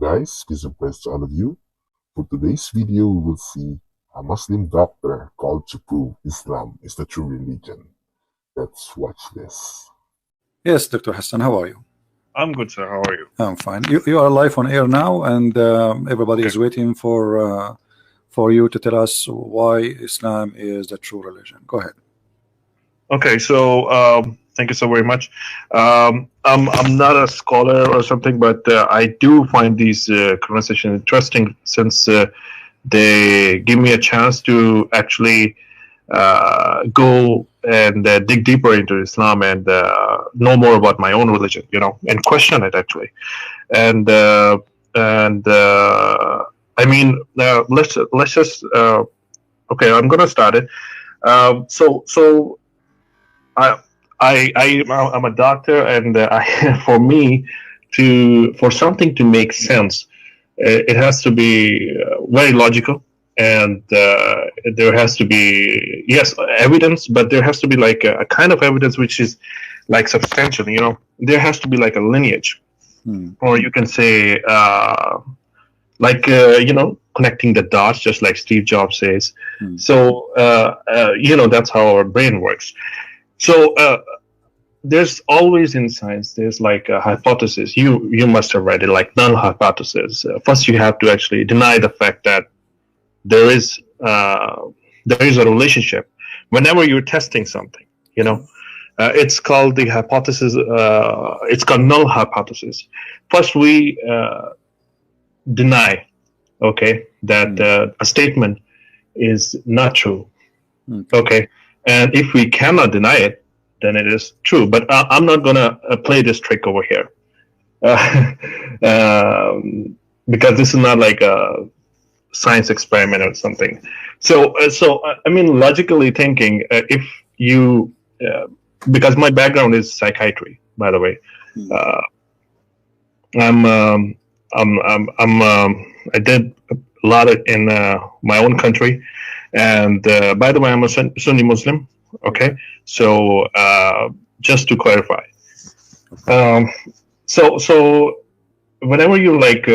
guys, peace and praise to all of you. For today's video, we will see a Muslim doctor called to prove Islam is the true religion. Let's watch this. Yes, Dr. Hassan, how are you? I'm good, sir. How are you? I'm fine. You are live on air now, and everybody is waiting for you to tell us why Islam is the true religion. Go ahead. Okay, so thank you so very much. I'm not a scholar or something, but I do find these conversations interesting since they give me a chance to actually go and dig deeper into Islam and know more about my own religion, you know, and question it actually. And I mean, let's just okay. I'm gonna start it. So I'm a doctor, and for something to make sense, it has to be very logical, and there has to be, yes, evidence, but there has to be like a kind of evidence which is like substantial. You know, there has to be like a lineage, or you can say you know, connecting the dots, just like Steve Jobs says. So you know, that's how our brain works. So there's always in science, there's like a hypothesis. You must have read it, like null hypothesis. First, you have to actually deny the fact that there is a relationship. Whenever you're testing something, you know, it's called the hypothesis. It's called null hypothesis. First, we deny, okay, that a statement is not true. Okay. And if we cannot deny it, then it is true. But I'm not going to play this trick over here. Because this is not like a science experiment or something. So I mean, logically thinking, if you, because my background is psychiatry, by the way. I did a lot in my own country. And by the way, I'm a Sunni Muslim. Okay, so just to clarify, so whenever you're like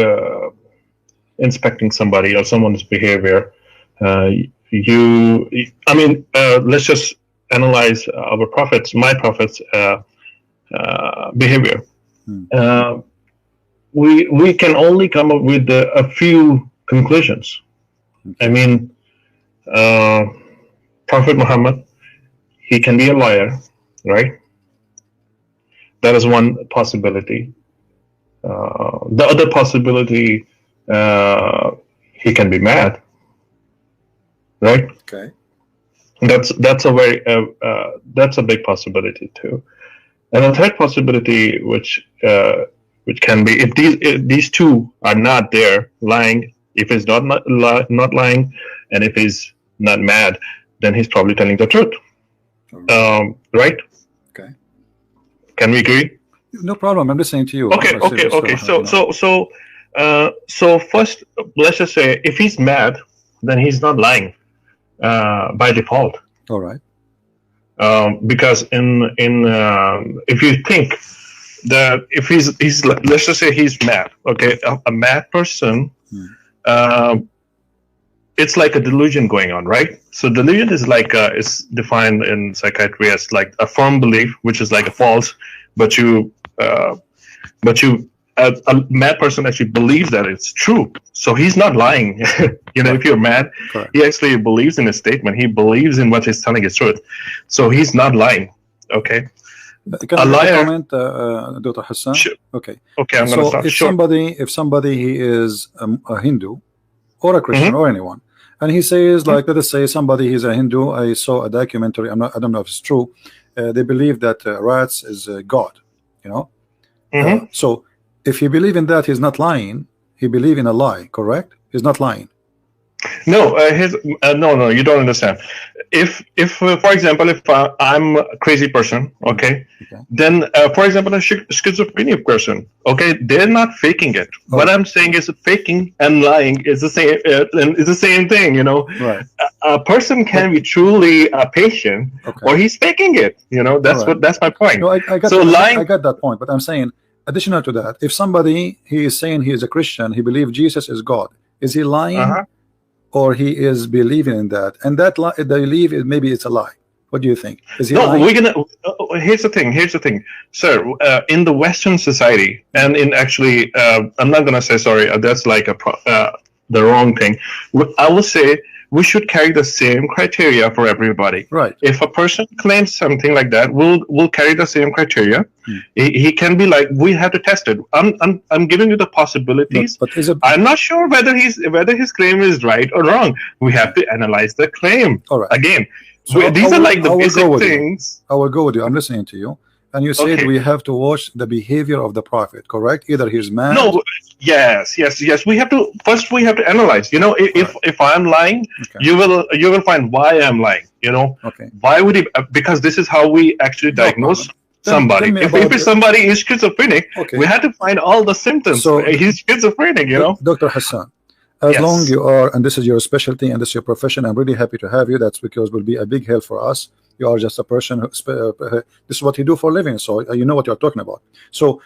inspecting somebody or someone's behavior, I mean, let's just analyze our prophets, my prophets' behavior. We can only come up with a few conclusions. I mean, Prophet Muhammad, he can be a liar, right? That is one possibility. The other possibility, he can be mad, right? Okay. That's a big possibility too. And a third possibility, which can be, if these two are not there, lying. If he's not lying, and if he's not mad, then he's probably telling the truth. Right? Okay. Can we agree? No problem. I'm listening to you. Okay. So first, let's just say if he's mad, then he's not lying by default. All right. Because if you think that if he's let's just say he's mad, okay, a mad person. It's like a delusion going on, right? So delusion is like it's defined in psychiatry as like a firm belief, which is like a false, but a mad person actually believes that it's true. So he's not lying. You know, if you're mad, he actually believes in his statement. He believes in what he's telling is truth. So he's not lying. Okay. Can I comment, Dr. Hassan? Sure. Okay. Okay, I'm going to stop. If somebody he is a Hindu or a Christian or anyone, and he says, like, let us say somebody is a Hindu. I saw a documentary. I don't know if it's true. They believe that rats is God. You know. So if he believe in that, he's not lying. He believe in a lie. Correct? He's not lying. No, no, you don't understand. If for example, if I'm a crazy person, okay, then for example, a schizophrenic person, okay, they're not faking it. What I'm saying is faking and lying is the same. Is the same thing, you know. Right. A person can be truly a patient, or he's faking it. You know, that's that's my point. No, I got so that, lying. I got that point, but I'm saying additional to that, if somebody he is saying he is a Christian, he believes Jesus is God, is he lying or he is believing in that? And that lie, the belief is maybe it's a lie. What do you think? Is he No, lying? we're gonna. Here's the thing, sir. In the Western society, and in actually, I'm not gonna say sorry. That's like the wrong thing. I will say we should carry the same criteria for everybody. Right. If a person claims something like that, we'll carry the same criteria. He can be like, we have to test it. I'm giving you the possibilities. But is it? I'm not sure whether his claim is right or wrong. We have to analyze the claim. All right. Again. So These are like the basic things. I will go with you. I'm listening to you. And you said we have to watch the behavior of the prophet, correct? Either he's mad. No, yes. We have to analyze. If I'm lying, you will find why I'm lying. Why would he? Because this is how we actually diagnose somebody. If somebody is schizophrenic, we have to find all the symptoms. So he's schizophrenic. Dr. Hassan. As long you are, and this is your specialty and this is your profession, I'm really happy to have you. That's because it will be a big help for us. You are just a person who, this is what you do for a living, so you know what you're talking about. So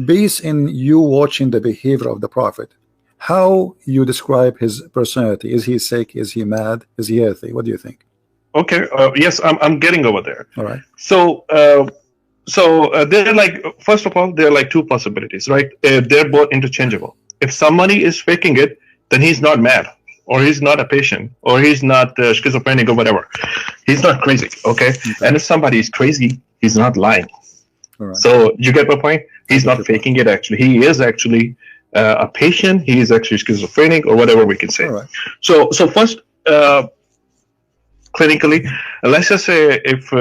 based in you watching the behavior of the prophet, how you describe his personality? Is he sick? Is he mad? Is he healthy? What do you think? Okay, yes, I'm getting over there. All right. So they're like, first of all, there are like two possibilities, right? They're both interchangeable. If somebody is faking it, then he's not mad, or he's not a patient, or he's not schizophrenic or whatever. He's not crazy, okay? And if somebody is crazy, he's not lying. All right. So you get my point? He's not faking it, actually. He is actually a patient. He is actually schizophrenic, or whatever we can say. All right. So first, clinically, let's just say if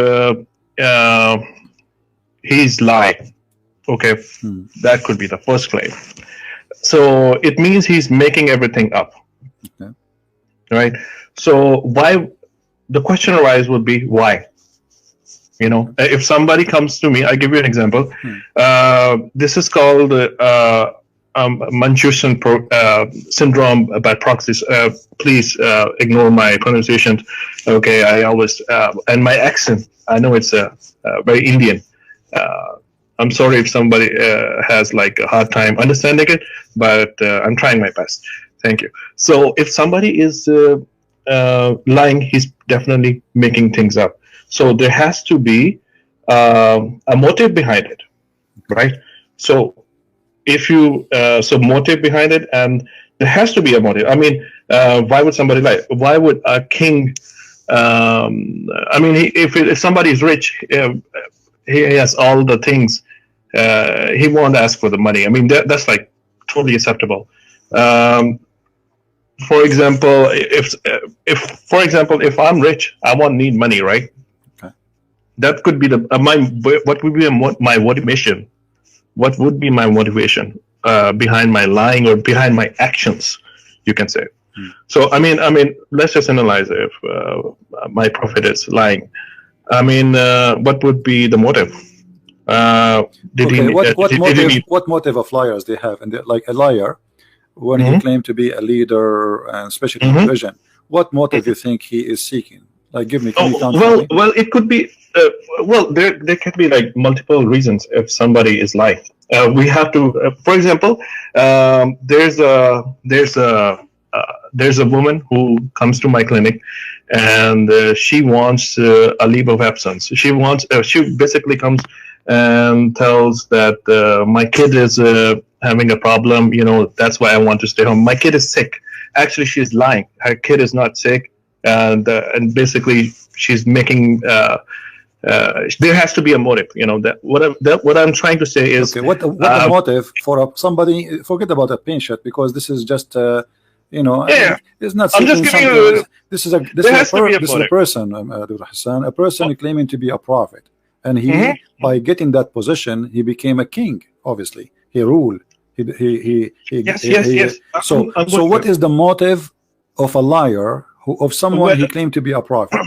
he's lying, okay? That could be the first claim. So it means he's making everything up, right? So why? The question arises would be why? If somebody comes to me, I'll give you an example. This is called Munchausen syndrome by proxy. Please ignore my pronunciation. Okay, I always and my accent. I know it's very Indian. I'm sorry if somebody has like a hard time understanding it, but I'm trying my best. Thank you. So if somebody is lying, he's definitely making things up. So there has to be a motive behind it, right? So if you motive behind it, and there has to be a motive. I mean, why would somebody lie? Why would a king? If somebody is rich, he has all the things. He won't ask for the money. I mean, that's like totally acceptable. For example, if I'm rich, I won't need money, right? Okay. That could be what would be my motivation? What would be my motivation behind my lying or behind my actions? You can say. So I mean, let's just analyze if my prophet is lying. I mean, what would be the motive? What motive of liars they have? And like a liar, when he claimed to be a leader and especially in religion, what motive do you think he is seeking? Like, give me. Well, it could be. There can be like multiple reasons if somebody is lying. We have to, for example, there's a woman who comes to my clinic, and she wants a leave of absence. She basically comes and tells that my kid is having a problem. That's why I want to stay home. My kid is sick. Actually, she's lying. Her kid is not sick, and basically she's making. There has to be a motive. What I'm trying to say is what the motive for somebody. Forget about a patient, because this is just. It's not. I'm just giving you. This is a person, Dr. Hassan, a person claiming to be a prophet, and he by getting that position, he became a king. Obviously, he ruled. Yes. So what is the motive of a liar of someone he claimed to be a prophet?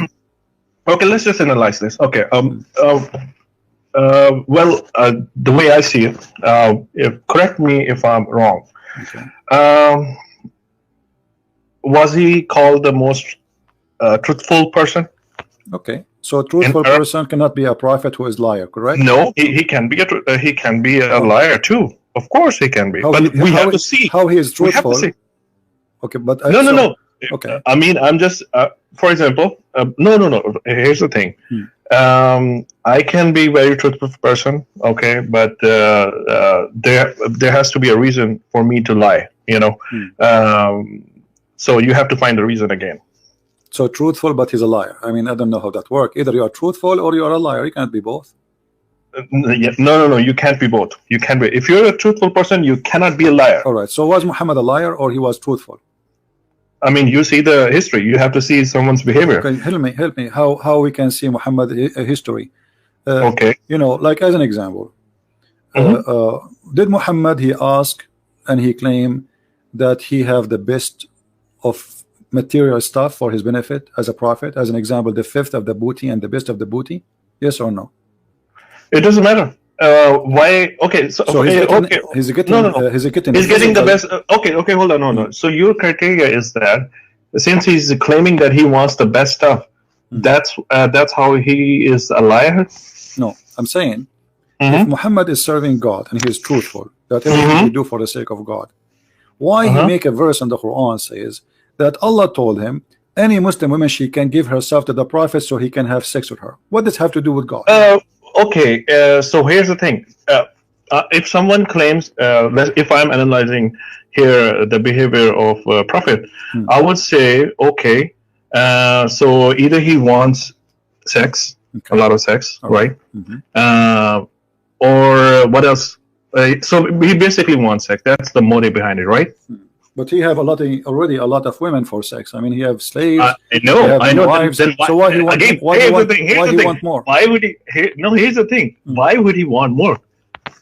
Okay, let's just analyze this. Okay. The way I see it, correct me if I'm wrong. Okay. Was he called the most truthful person? Okay. So a truthful person cannot be a prophet who is liar, correct? No, he can be a liar too. Of course he can be. But we have to see how he is we have to truthful. see. Okay, but No. Okay. I mean, I'm just, for example, no. Here's the thing. I can be very truthful person, okay, but there has to be a reason for me to lie, you know. So you have to find the reason again. So truthful, but he's a liar. I mean, I don't know how that works. Either you are truthful or you are a liar. You can't be both. No. You can't be both. You can't be. If you're a truthful person, you cannot be a liar. All right. So was Muhammad a liar or he was truthful? I mean, you see the history. You have to see someone's behavior. Okay, help me. How we can see Muhammad history? Okay. You know, like as an example, did Muhammad he ask and he claim that he have the best of material stuff for his benefit as a prophet? As an example, the fifth of the booty and the best of the booty. Yes or no? It doesn't matter. Why? Okay, so he's getting the best. Okay, hold on, no. So your criteria is that since he's claiming that he wants the best stuff, that's how he is a liar. No, I'm saying if Muhammad is serving God and he is truthful, that everything he do for the sake of God, why he make a verse in the Quran says that Allah told him any Muslim woman she can give herself to the Prophet so he can have sex with her? What does have to do with God? Okay, so here's the thing. If someone claims, if I'm analyzing here the behavior of Prophet, I would say, okay, so either he wants sex, a lot of sex, right? Or what else? So he basically wants sex. That's the motive behind it, right? But he have already a lot of women for sex. I mean, he have slaves. I know. Wives. Then why, so why he want? Why he want more? Why would he? Here's the thing. Why would he want more?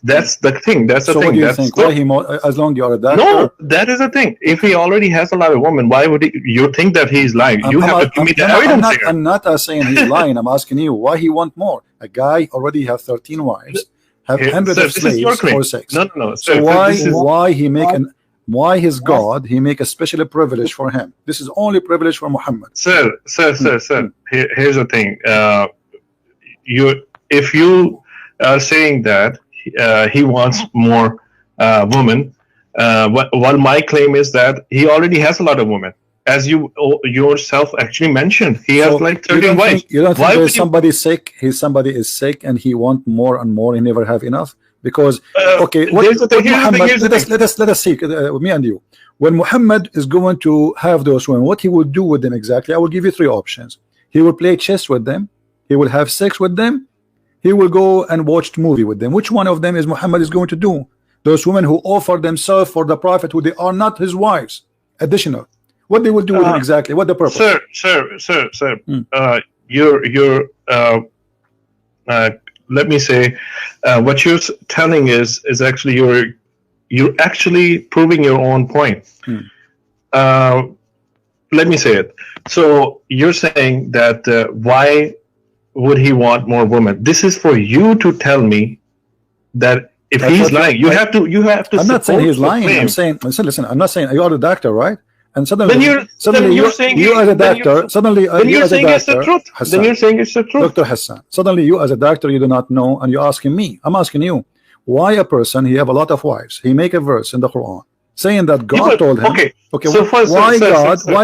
That's the thing. That's the thing. So what do you think? Why he more? As long as you are a doctor. No, that is the thing. If he already has a lot of women, why would he? You think that he's lying? You have to give me the evidence here. I'm not saying he's lying. I'm asking you why he want more. A guy already have 13 wives, have hundreds of slaves for sex. No. So why he make an why his God he make a special privilege for him? This is only privilege for Muhammad. Sir. Here's the thing. If you are saying that he wants more women, while my claim is that he already has a lot of women, as you yourself actually mentioned, he has like 13 wives. You don't think there's somebody sick? Somebody is sick and he want more and more. He never have enough. Because okay, let us see me and you. When Muhammad is going to have those women, what he will do with them exactly? I will give you three options. He will play chess with them. He will have sex with them. He will go and watch the movie with them. Which one of them is Muhammad is going to do? Those women who offer themselves for the Prophet, who they are not his wives, additional. What they will do with them exactly? What the purpose? Sir. Let me say, what you're telling is actually you're actually proving your own point. Let me say it. So you're saying that why would he want more women? This is for you to tell me that if he's lying, you have to. I'm not saying he's lying. I'm saying, listen. I'm not saying you are a doctor, right? And suddenly you as a doctor, suddenly you as a doctor, then you're saying it's the truth. Dr. Hassan, suddenly you as a doctor, you do not know, and you're asking me. I'm asking you, why a person, he have a lot of wives, he make a verse in the Quran saying that God told him. Okay. So first, why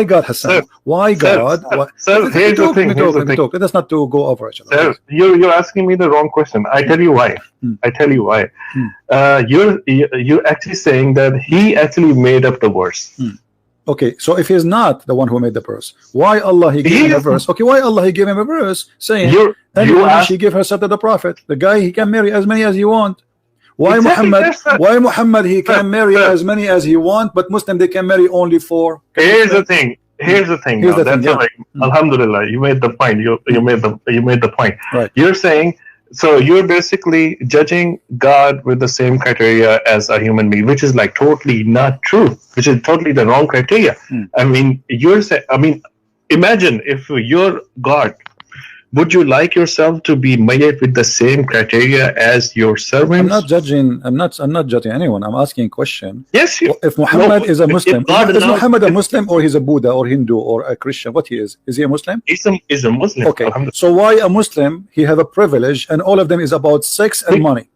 God Hassan? Why God? Sir, here's the thing. Let us not to go over each other. Sir, you're asking me the wrong question. I tell you why. You're actually saying that he actually made up the verse. Okay, so if he's not the one who made the verse, why Allah he gave him a verse? Okay, why Allah he gave him a verse saying she give herself to the Prophet? The guy he can marry as many as he want. Why Muhammad he can marry as many as he want, but Muslim they can marry only 4? Here's the thing. Alhamdulillah, you made the point. You made the point. Right. You're saying. So you're basically judging God with the same criteria as a human being, which is like totally not true, which is totally the wrong criteria. I mean, imagine if your God would you like yourself to be made with the same criteria as your servants? I'm not judging. I'm not judging anyone. I'm asking a question. Yes. If Muhammad is a Muslim, is allows, Muhammad a Muslim, or he's a Buddha or Hindu or a Christian? What he is? Is he a Muslim? He's a Muslim. Okay. So why a Muslim? He have a privilege, and all of them is about sex and money.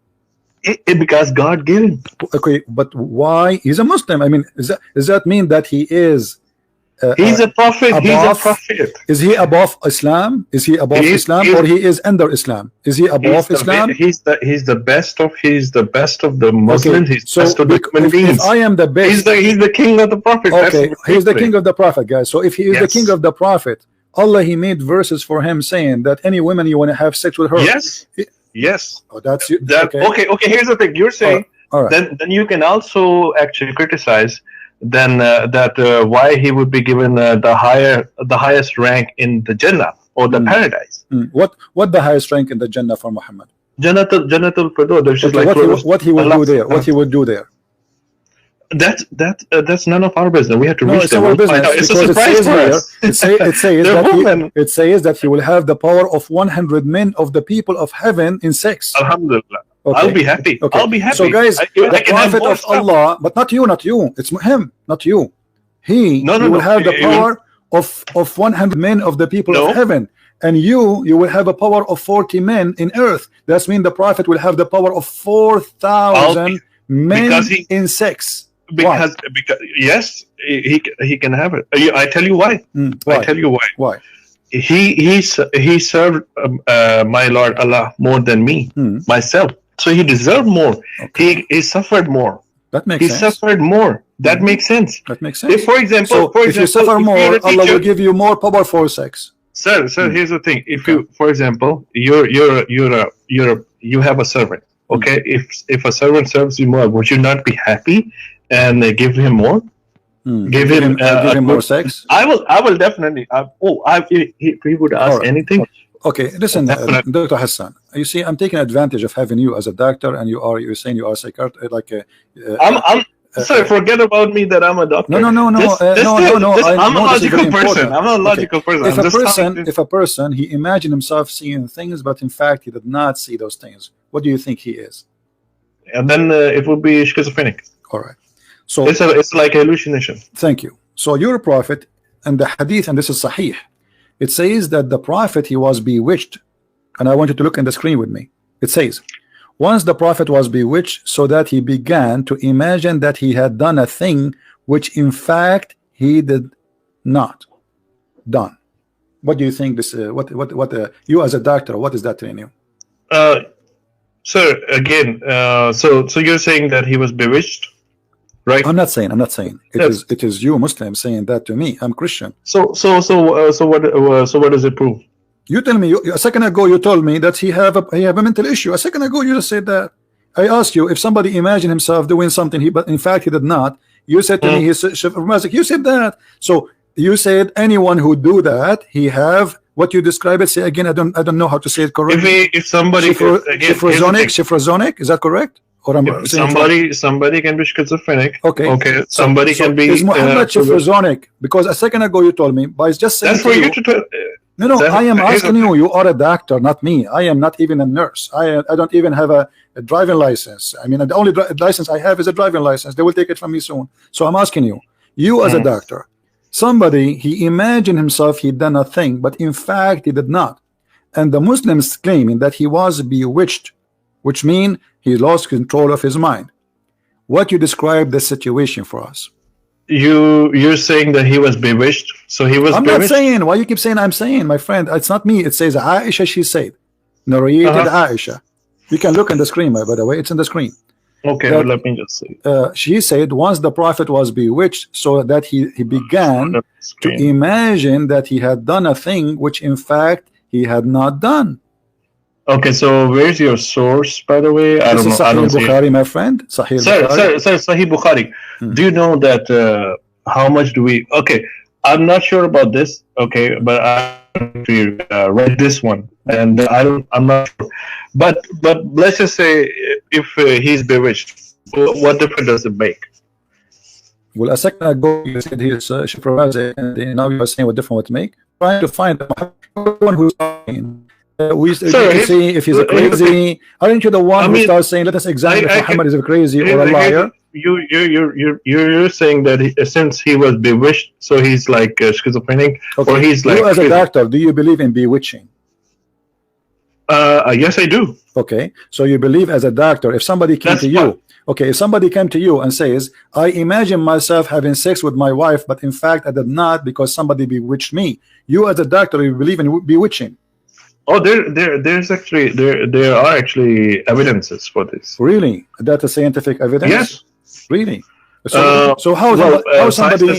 Because God gave him. Okay, but why he's a Muslim? I mean, does that mean that he is? He's a prophet. Above, he's a prophet. Is he above Islam? Is he above Islam, or he is under Islam? Is he above Islam? He's the best of the Muslims. Okay. He's the best of the human beings. If I am the best, he's the king of the prophet. Okay, he's the king of the prophet, guys. So if he is the king of the prophet, Allah, he made verses for him saying that any woman you want to have sex with her. Yes. Oh, that's you. Okay. Here's the thing. You're saying all right. Then you can also actually criticize why he would be given the highest rank in the Jannah or the paradise. What the highest rank in the Jannah for Muhammad? Jannatul Firdaus. Okay, what he would do there? What he would do there? That's none of our business. We have to reach them. It's a surprise for us. It says that he will have the power of 100 men of the people of heaven in sex. Alhamdulillah. Okay. I'll be happy. Okay. I'll be happy. So guys, the prophet of Allah, but not you. It's him, not you. He will have the power of 100 men of the people of heaven, and you will have a power of 40 men in earth. That means the prophet will have the power of 4,000 men in sex. Because yes, he can have it. I tell you why. I tell you why. Why? He served my Lord Allah more than me myself. So he deserved more. Okay. He suffered more. That makes sense. He suffered more. That makes sense. That makes sense. If, for example, if you suffer more, Allah will give you more power for sex. Sir, here's the thing. If you, for example, you have a servant. Okay, if a servant serves you more, would you not be happy and give him more? Give him more sex. I will definitely. If he would ask anything. Okay, listen, Dr. Hassan. You see, I'm taking advantage of having you as a doctor, and you're saying you are a psychiatrist, like a. Sorry, forget about me that I'm a doctor. No. I'm a logical person. I'm not a logical person. If a person he imagined himself seeing things, but in fact he did not see those things, what do you think he is? And then it would be schizophrenic. All right. So it's like hallucination. Thank you. So your prophet and the hadith, and this is sahih, it says that the prophet he was bewitched, and I want you to look in the screen with me. It says, once the prophet was bewitched, so that he began to imagine that he had done a thing which in fact he did not done. What do you think this? You as a doctor, what is that telling you? Sir, again, so you're saying that he was bewitched, right? I'm not saying. It is you Muslim saying that to me. I'm Christian. So what does it prove? You tell me. A second ago you told me that he have a mental issue. A second ago you just said that. I asked you if somebody imagined himself doing something, but in fact he did not. You said to me he's schizophrenic. You said that. So you said anyone who do that, he have what you describe it. Say again. I don't know how to say it correctly. If somebody schizophrenic, is that correct? Or somebody can be schizophrenic. Okay. Somebody can be. Is Muhammad schizophrenic? Because a second ago you told me, but it's just saying. That's for you to tell. No. I am asking you. You are a doctor, not me. I am not even a nurse. I don't even have a driving license. I mean, the only license I have is a driving license. They will take it from me soon. So I'm asking you. You as a doctor, somebody he imagined himself he done a thing, but in fact he did not. And the Muslims claiming that he was bewitched, which means he lost control of his mind. What you describe the situation for us? You're saying that he was bewitched, so he was. I'm not saying. Why you keep saying I'm saying, my friend? It's not me. It says Aisha. She said, narrated Aisha. You can look on the screen, by the way. It's on the screen. Okay, well, let me just see. She said once the prophet was bewitched, so that he began to imagine that he had done a thing which in fact he had not done. Okay, so where's your source, by the way? I don't know. Sahih Bukhari, my friend. Sahih Bukhari. Sir, Sahih Bukhari. Do you know that? How much do we? Okay, I'm not sure about this. Okay, but I read this one, and I'm not sure. But let's just say if he's bewitched, what difference does it make? Well, a second ago you said he's shifrazeh, and now you are saying what difference would make. Trying to find one who's talking. We used to see if he's a crazy. Aren't you the one who starts saying, "Let us examine if Muhammad is a crazy or a liar"? You're saying that since he was bewitched, so he's like schizophrenic, okay. Or he's like. You as a doctor, do you believe in bewitching? Yes, I do. Okay, so you believe as a doctor, if somebody came to you, okay, if somebody came to you and says, "I imagine myself having sex with my wife, but in fact I did not because somebody bewitched me," you as a doctor, you believe in bewitching? Oh, there are actually evidences for this. Really? That's a scientific evidence? Yes. Really? So how somebody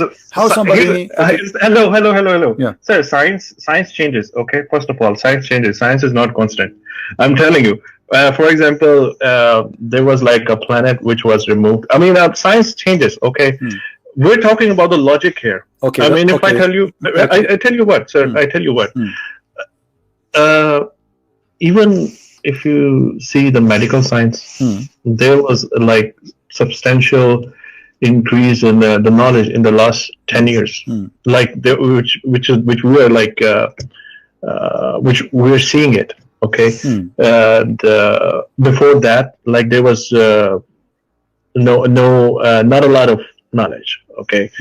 hello. Yeah. Sir, science changes. Okay, first of all, science changes. Science is not constant. I'm telling you. For example, there was like a planet which was removed. I mean, science changes. Okay. We're talking about the logic here. Okay. I mean, if I tell you, I tell you what, sir. I tell you what. Even if you see the medical science, there was like substantial increase in the knowledge in the last 10 years, like which we're like which we're seeing it. Okay, before that, like there was not a lot of knowledge. Okay,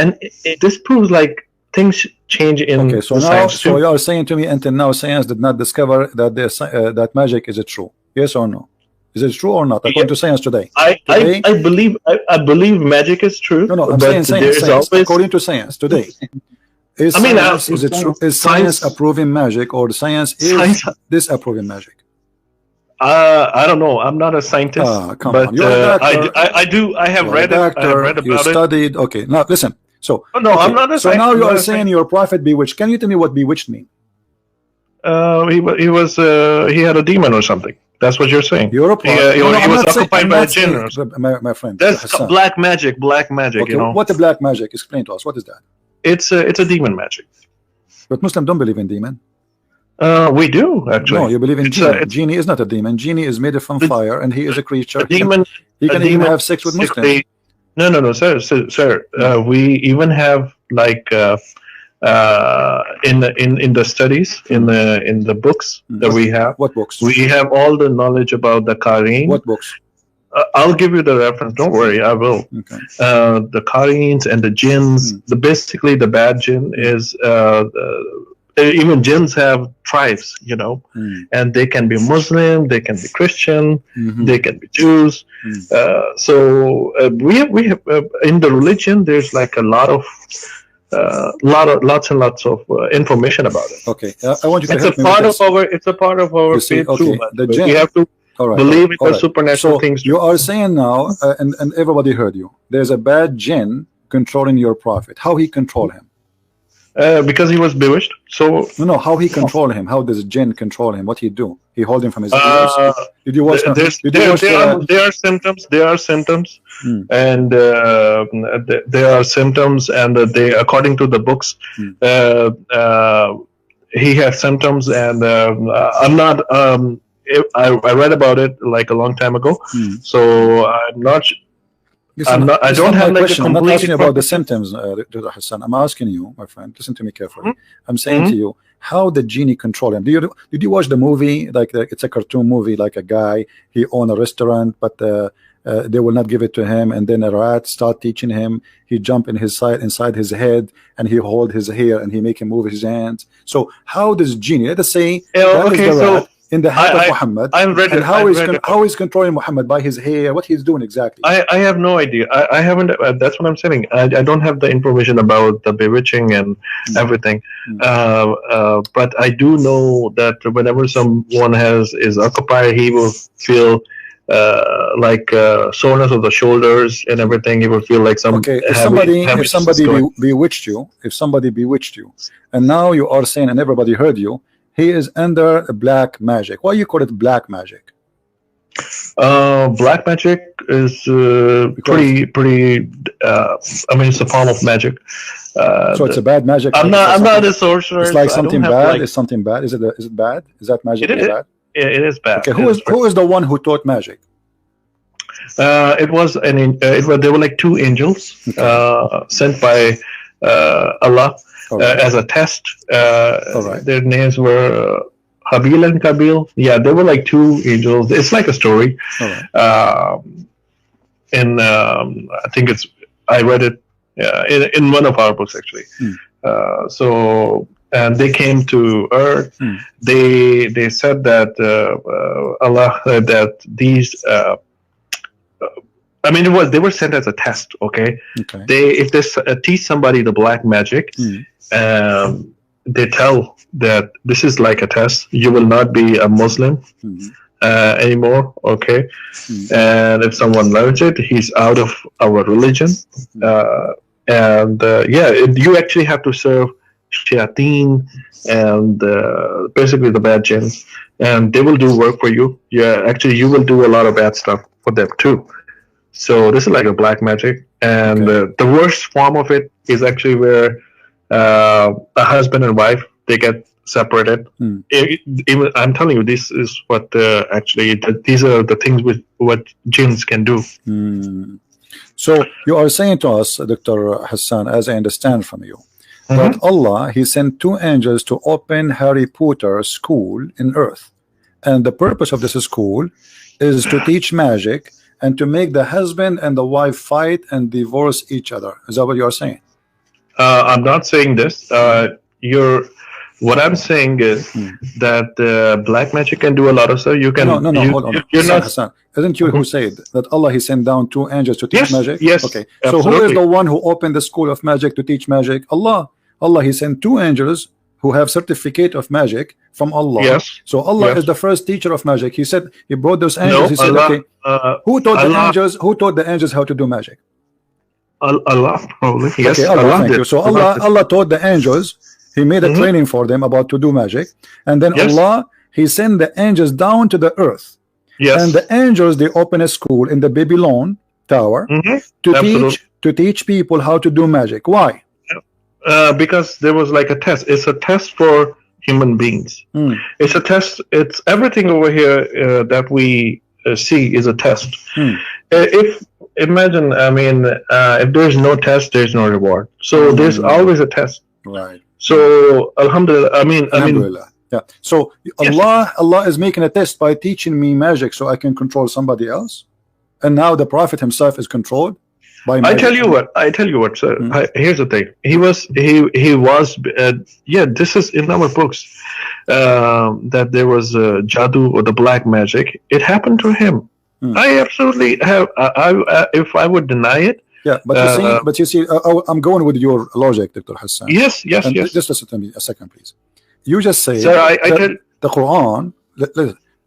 and this proves like things change in science too. So you are saying to me until now science did not discover that that magic is true? Yes or no? Is it true or not according to science today? I believe magic is true. No, I'm saying science. According to science today, is it true? Is science approving magic, or the science is disapproving magic? I don't know. I'm not a scientist, but I have read it. I have read about you studied. Okay, now listen. So no, I'm not a scientist. So now you are saying your prophet bewitched. Can you tell me what bewitched means? He had a demon or something. That's what you're saying. You're a prophet. He was occupied by a jinn or something. My friend. That's black magic. Black magic. Okay, you know what the black magic? Explain to us. What is that? It's a demon magic. But Muslims don't believe in demon. We do actually. No, you believe in genie. Genie is not a demon. Genie is made from fire, and he is a creature. Demon. He can even have sex with Muslims. No, sir. We even have like in the studies in the books that we have. What books? We have all the knowledge about the Qur'an. What books? I'll give you the reference. Don't worry, I will. Okay. The Qur'ans and the jinns. Basically the bad jinn is even jinns have tribes, you know, and they can be Muslim, they can be Christian, they can be Jews. So we have in the religion. There's like a lot of lots and lots of information about it. Okay, I want you to help me with this. It's a part of our faith too. The jinn, we have to believe in the supernatural things. You are saying now, and everybody heard you. There's a bad jinn controlling your prophet. How he control him? Because he was bewitched. So no, how he control him? How does jinn control him? What he do? He hold him from his ears? Did you watch? There are symptoms. There are symptoms, and there are symptoms, and they, according to the books, he has symptoms, and I'm not. I read about it like a long time ago, so I'm not. Listen, I don't have like I'm not asking you about the symptoms, Dr. Hassan. I'm asking you, my friend, listen to me carefully. I'm saying to you, how did genie control him? Did you watch the movie? Like it's a cartoon movie, like a guy, he owned a restaurant, but they will not give it to him, and then a rat start teaching him. He jump inside his head, and he hold his hair, and he make him move his hands. So how does genie? Let us say that is the rat in the head of Muhammad, and how is controlling Muhammad by his hair? What he's doing exactly? I have no idea. I haven't. That's what I'm saying. I don't have the information about the bewitching and everything. But I do know that whenever someone is occupied, he will feel like soreness of the shoulders and everything. He will feel like some. Okay, if somebody bewitched you, and now you are saying, and everybody heard you, he is under black magic. Why you call it black magic? Black magic is pretty. I mean, it's a form of magic. So it's a bad magic. I'm not a sorcerer. It's like something bad. It's something bad. Is it bad? Is that magic bad? It is bad. Okay, who is the one who taught magic? It was there were like two angels sent by Allah, right. as a test. All right. Their names were Habil and Kabil. Yeah, they were like two angels. It's like a story. All right. And I think I read it in one of our books actually. So and they came to Earth. They said that Allah that these. I mean, they were sent as a test. Okay. If they teach somebody the black magic, they tell that this is like a test. You will not be a Muslim anymore. Okay. And if someone learns it, he's out of our religion. You actually have to serve shayateen and basically the bad jinns, and they will do work for you. Yeah, actually, you will do a lot of bad stuff for them too. So this is like a black magic, and the worst form of it is actually where a husband and wife, they get separated. Even I'm telling you, this is what these are the things with what jinns can do. So you are saying to us, Dr. Hassan, as I understand from you, that Allah, He sent two angels to open Harry Potter school in Earth, and the purpose of this school is to teach magic and to make the husband and the wife fight and divorce each other. Is that what you are saying? I'm not saying this. What I'm saying is that black magic can do a lot of stuff. You can. No, hold on. You're not. Hassan, isn't you who said that Allah, He sent down two angels to teach magic? Yes. Okay. Absolutely. So who is the one who opened the school of magic to teach magic? Allah. Allah, He sent two angels who have certificate of magic from Allah. Yes. So Allah is the first teacher of magic. He said He brought those angels. He said, Allah, who taught the angels? Who taught the angels how to do magic? Allah, probably. Yes. Okay, Allah, thank you. So Allah taught the angels. He made a training for them about to do magic, and then Allah, He sent the angels down to the earth. Yes. And the angels, they open a school in the Babylon Tower to teach people how to do magic. Why? Because there was like a test. It's a test for human beings. It's a test. It's everything over here that we see is a test. If imagine, I mean, if there's no test, there's no reward. So there's always a test. Right. So Alhamdulillah. Alhamdulillah. Yeah. So Allah is making a test by teaching me magic so I can control somebody else. And now the Prophet himself is controlled by magic. I tell you what, sir. Here's the thing. He was this is in our books that there was jadoo or the black magic. It happened to him. I absolutely have. If I would deny it. Yeah, but you see, I'm going with your logic, Dr. Hassan. Yes. Just listen to me a second, please. You just say, sir, the Quran.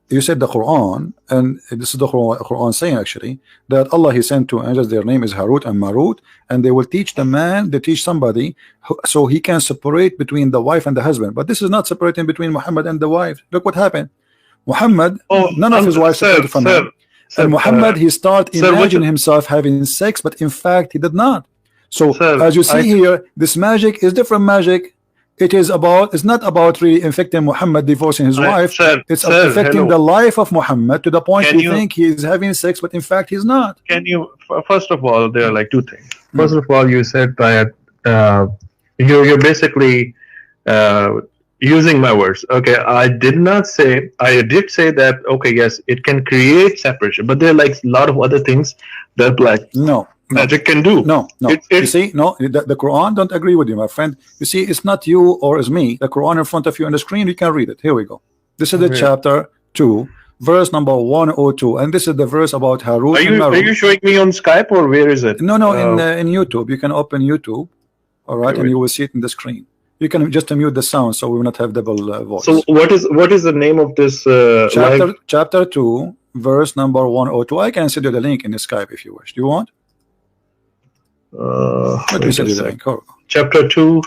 You said the Quran, and this is the Quran saying actually that Allah, He sent two angels. Their name is Harut and Marut, and they will teach the man. They teach somebody so he can separate between the wife and the husband. But this is not separating between Muhammad and the wife. Look what happened. Muhammad, none of his wives separated from him. And Muhammad, he started imagining himself having sex, but in fact he did not. So as you see here, this magic is different magic. It's not about really infecting Muhammad divorcing his wife. It's affecting the life of Muhammad to the point you think he is having sex, but in fact he's not. Can you? First of all, there are like two things. First of all, you said that you're basically using my words. Okay, I did not say. I did say that. Okay, yes, it can create separation, but there are like a lot of other things that black magic can do. No. You see, the Quran don't agree with you, my friend. You see, it's not you or it's me. The Quran in front of you on the screen. You can read it. Here we go. This is the chapter 2, verse number 102, and this is the verse about Harut and Marut. Are you showing me on Skype or where is it? No, in YouTube. You can open YouTube, all right, and you will see it in the screen. You can just mute the sound so we will not have double voice. So what is the name of this chapter 2, verse number 102? I can send you the link in the Skype if you wish. Do you want? Let me send you the link. Chapter 2.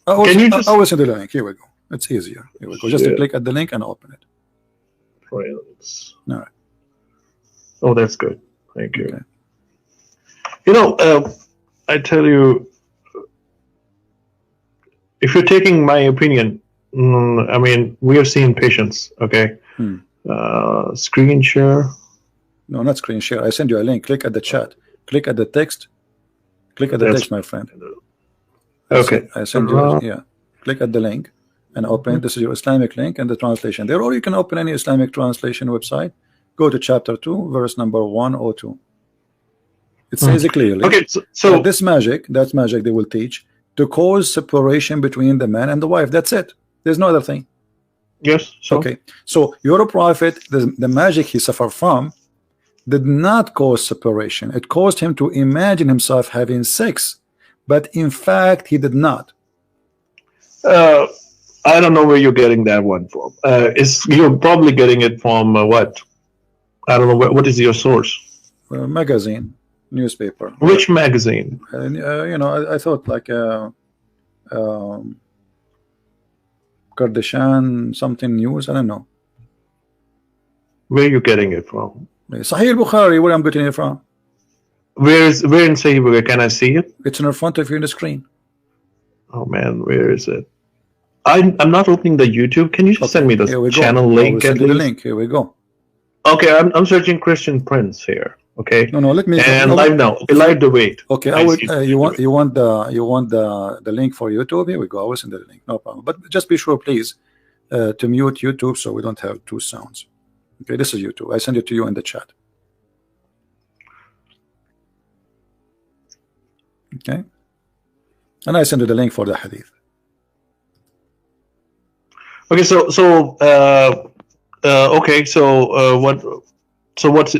I will send you the link. Here we go. It's easier. Here we go. Just to click at the link and open it. Friends. All right. Oh, that's good. Thank you. Okay. You know, I tell you, if you're taking my opinion, I mean, we have seen patients. Okay. Screen share. No, not screen share. I send you a link. Click at the chat. Click at the text. Click at the text, my friend. Okay. I send you, yeah. Click at the link and open. This is your Islamic link and the translation there, or you can open any Islamic translation website. Go to chapter 2, verse number 102. It says clearly. Okay, so this magic, that's magic they will teach to cause separation between the man and the wife. That's it. There's no other thing. Yes. So. Okay. So your prophet, the magic he suffered from, did not cause separation. It caused him to imagine himself having sex, but in fact he did not. I don't know where you're getting that one from. You're probably getting it from what? I don't know. What is your source? Magazine, newspaper. Which magazine? You know, I thought like Kardashian something news. I don't know. Where are you getting it from? Sahih Bukhari. Where I'm getting it from? Where in Sahih Bukhari? Can I see it? It's in front of you on the screen. Oh man, where is it? I'm not opening the YouTube. Can you just send me the channel link? Send you the link. Here we go. Okay, I'm searching Christian Prince here. Okay. No, let me. And live now. Live the wait. Okay, I will. You want the link for YouTube? Here we go. I will send the link. No problem. But just be sure, please, to mute YouTube so we don't have two sounds. Okay, this is YouTube. I send it to you in the chat. Okay, and I send you the link for the hadith. Okay,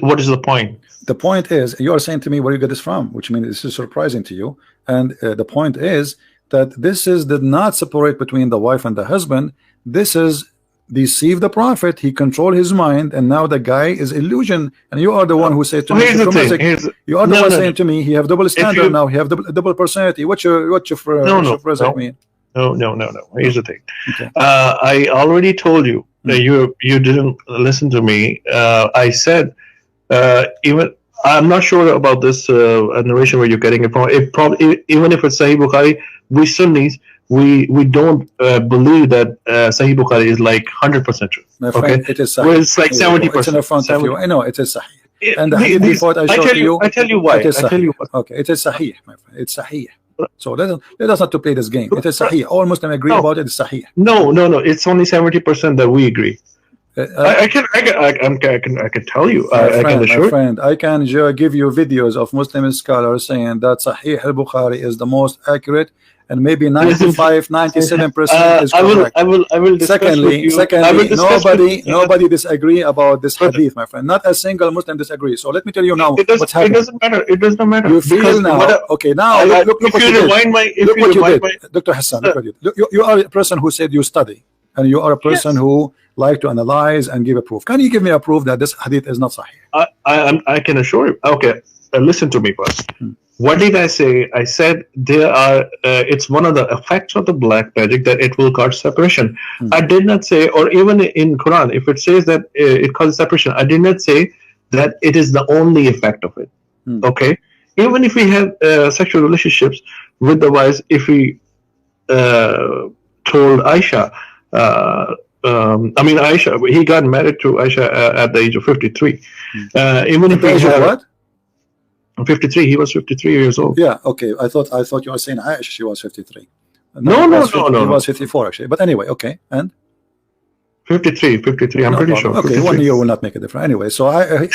what is the point? The point is, you are saying to me where you get this from, which means this is surprising to you. And the point is that this did not separate between the wife and the husband. This is deceive the prophet. He controlled his mind, and now the guy is illusion. And you are the one who said to me, you are the one saying to me, he have double standard now. He have double personality. What's your phrase mean? No. Here's the thing. Okay. I already told you that you didn't listen to me. I said even I'm not sure about this narration where you're getting it from. Even if it's Sahih Bukhari, we Sunnis we don't believe that Sahih Bukhari is like 100% true. My friend, okay, it is Sahih. well, it's like 70%. It's in front of you. I know it is Sahih. And the hadith report I showed you. I tell you why. I tell you what. Okay, it is Sahih, my friend. It's Sahih. So let us not to play this game. It is Sahih. All Muslims agree about it. It's Sahih. No. It's only 70% that we agree. I can tell you. I can assure my friend, I can give you videos of Muslim scholars saying that Sahih al-Bukhari is the most accurate, and maybe 95-97% is correct. I will discuss secondly, nobody disagree about this hadith, my friend. Not a single Muslim disagree. So let me tell you now what's happening. It doesn't matter. It does not matter. You feel now. Okay, now look what you did. Dr. Hassan, look what you did. You are a person who said you study, and you are a person who like to analyze and give a proof. Can you give me a proof that this hadith is not sahih? I can assure you. Okay, listen to me first. What did I say? I said there are. It's one of the effects of the black magic that it will cause separation. I did not say, or even in Quran, if it says that it causes separation, I did not say that it is the only effect of it. Okay, even if we have sexual relationships with the wives, if we told Aisha. Aisha, he got married to Aisha at the age of 53. Even if he had what? 53, he was 53 years old. Yeah, okay. I thought you were saying Aisha, she was 53. No. He was 54 actually. But anyway, okay. And 53. I'm pretty sure. Okay, 1 year will not make a difference. Anyway, so okay.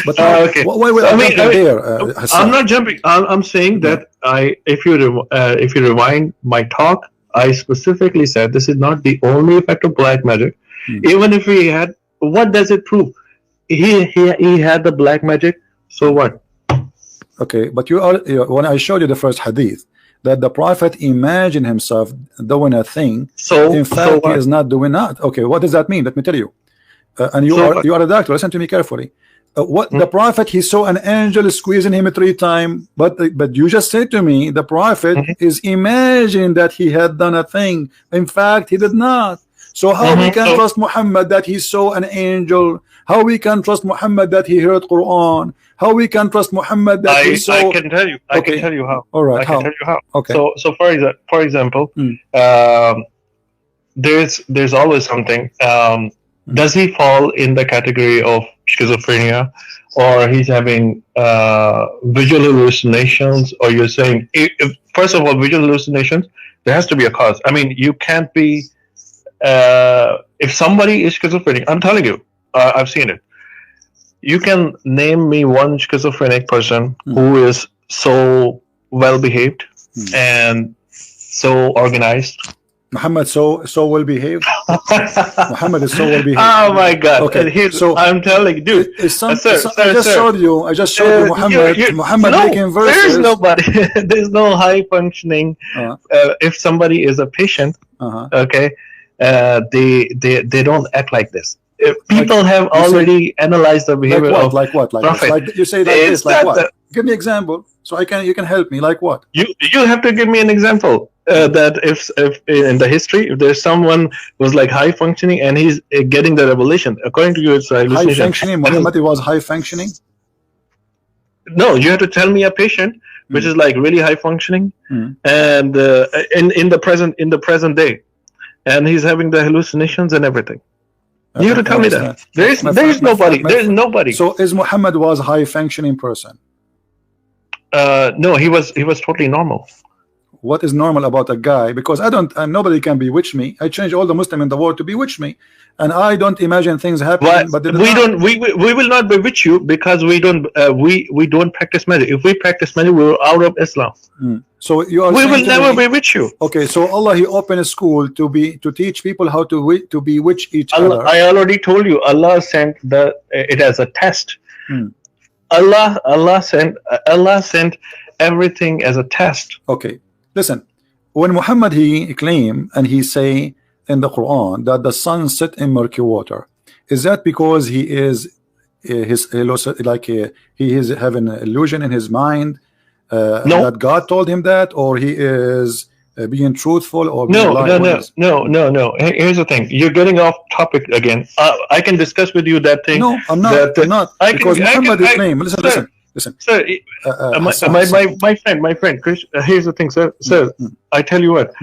But okay. Why would I there? I'm not jumping. I'm saying that if you rewind my talk, I specifically said this is not the only effect of black magic. Even if we had, what does it prove? He had the black magic. So what? Okay, but when I showed you the first hadith that the prophet imagined himself doing a thing, so in fact he is not doing that. Okay, what does that mean? Let me tell you. And you are a doctor. Listen to me carefully. The prophet, he saw an angel squeezing him 3 times, but you just said to me the prophet is imagining that he had done a thing. In fact, he did not. So how we can trust Muhammad that he saw an angel? How we can trust Muhammad that he heard Quran? How we can trust Muhammad that he saw? I can tell you. I can tell you how. All right. I can tell you how. Okay. So for example, there's always something. Does he fall in the category of schizophrenia, or he's having visual hallucinations, or you're saying first of all, visual hallucinations, there has to be a cause. I mean, you can't be. If somebody is schizophrenic, I'm telling you, I've seen it. You can name me one schizophrenic person who is so well behaved and so organized. Muhammad so well behaved. Muhammad is so well behaved. Oh my God! Okay, so I'm telling you, dude. I just showed you Muhammad. Muhammad making verses. There's nobody. There's no high functioning. If somebody is a patient, okay, they don't act like this. People have already analyzed the behavior of like Prophet. Like you say like this, like what? Give me example so you can help me. Like what? You have to give me an example. That if in the history, if there's someone who's like high functioning and he's getting the revelation, according to you, it's high functioning. Muhammad was high functioning. No, you have to tell me a patient which is like really high functioning and in the present day, and he's having the hallucinations and everything. You have to tell me that. There's nobody. There's nobody. So is Muhammad was a high functioning person? No, he was totally normal. What is normal about a guy? Because nobody can bewitch me. I change all the Muslim in the world to bewitch me, and I don't imagine things happening. But we will not bewitch you because we don't practice magic. If we practice magic, we're out of Islam. So you are. We will never bewitch you. Okay, so Allah He opened a school to teach people how to bewitch each other. I already told you. Allah sent it as a test. Allah sent everything as a test. Okay. Listen, when Muhammad he claim and he say in the Quran that the sun set in murky water, is that because he is he is having an illusion in his mind that God told him that, or he is being truthful, or no. Here's the thing: you're getting off topic again. I can discuss with you that thing. No, I'm not. Because Muhammad is claim. Listen, sir. My friend, Chris. Here's the thing, sir. I tell you what.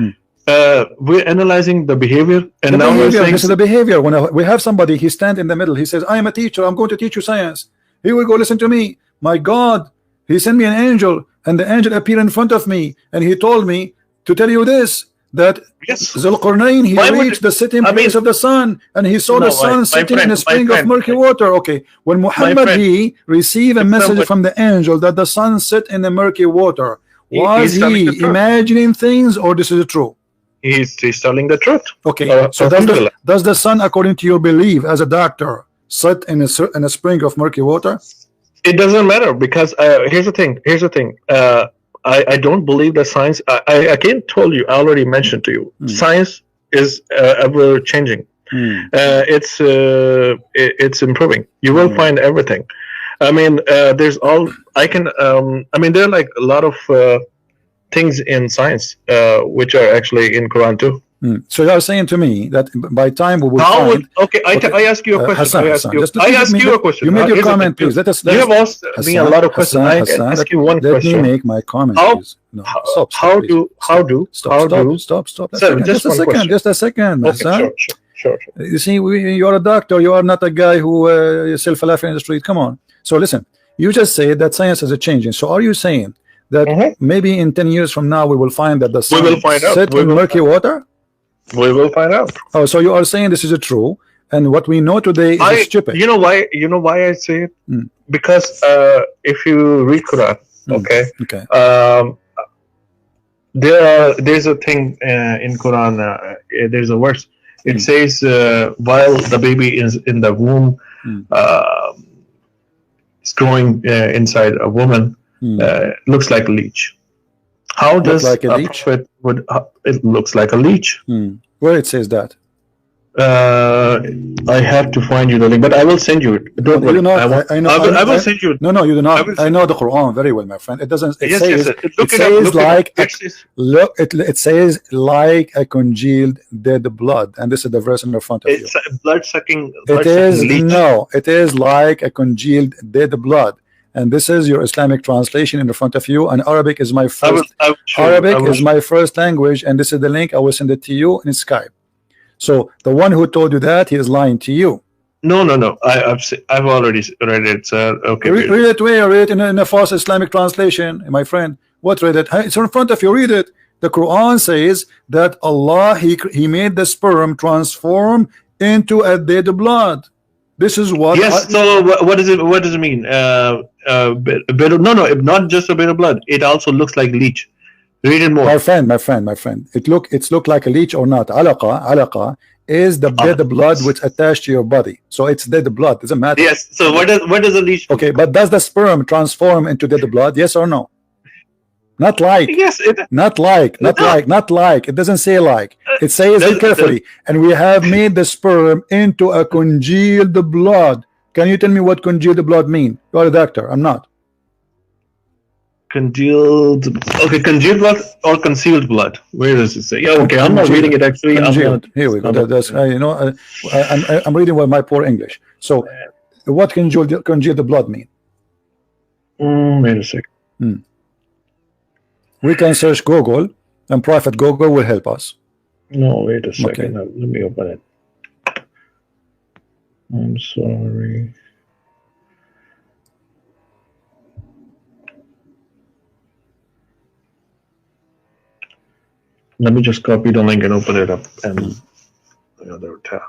We're analyzing the behavior, and this is the behavior. When we have somebody, he stand in the middle. He says, "I am a teacher. I'm going to teach you science." He will go listen to me. My God, He sent me an angel, and the angel appeared in front of me, and he told me to tell you this. That Zulqarnain, he reached the sitting place of the sun, and he saw the sun sitting in a spring of murky water. Okay, when Muhammad he received a message from the angel that the sun sit in the murky water, was he imagining things, or this is true? He's telling the truth. Okay, so does the sun, according to your belief as a doctor, sit in a spring of murky water? It doesn't matter, because here's the thing. I don't believe that science. I again told you. I already mentioned to you. Science is ever changing. It's improving. You will find everything. I mean, there's all. There are like a lot of things in science which are actually in Quran too. So you are saying to me that by time we will find... I ask you a question. I ask you a question. You made your comment, please. You have asked me a lot of questions. I ask you one question. Let me make my comment, please. No, stop. Stop. Sir, just a second. Okay, sure. You see, you are a doctor. You are not a guy who is self-laughing in the street. Come on. So listen, you just said that science is changing. So are you saying that maybe in 10 years from now we will find that the sun set in murky water? We will find out. Oh, so you are saying this is true, and what we know today is stupid. You know why I say it? Because if you read Quran, there's a thing in Quran. There's a verse. It says while the baby is in the womb, it's growing inside a woman. Looks like a leech. How does a prophet would? It looks like a leech. Where it says that? I have to find you the link, but I will send you it. Don't worry. I will send you it. No, you do not. I know the Quran very well, my friend. It doesn't. It says like a congealed dead blood, and this is the verse in the front of you. It's blood sucking. It is like a congealed dead blood. And this is your Islamic translation in the front of you, and Arabic is my first. My first language, and this is the link. I will send it to you in Skype. So the one who told you that, he is lying to you. No. I've already read it, sir. Okay. Read it where? Read it in a false Islamic translation, my friend. What read it? It's in front of you. Read it. The Quran says that Allah he made the sperm transform into a dead blood. This is what. Yes. So what does it? What does it mean? No, not just a bit of blood. It also looks like leech. Read it more. My friend. It's look like a leech or not. Alaqa is the dead blood which attached to your body. So it's dead blood. Doesn't matter. Yes. So what does a leech do? Okay, but does the sperm transform into dead blood? Yes or no? Not like. Yes. Not like. It doesn't say like. It says it carefully. And we have made the sperm into a congealed blood. Can you tell me what congealed blood mean? You are a doctor. I'm not. Congealed. Okay, congealed blood or concealed blood. Where does it say? Yeah. Okay, I'm not reading it actually. Congealed. Here we go. That's I'm reading with my poor English. So, what congealed blood mean? Wait a second. We can search Google, and Prophet Google will help us. No, wait a second. Okay. Now, let me open it. I'm sorry. Let me just copy the link and open it up and the other tab.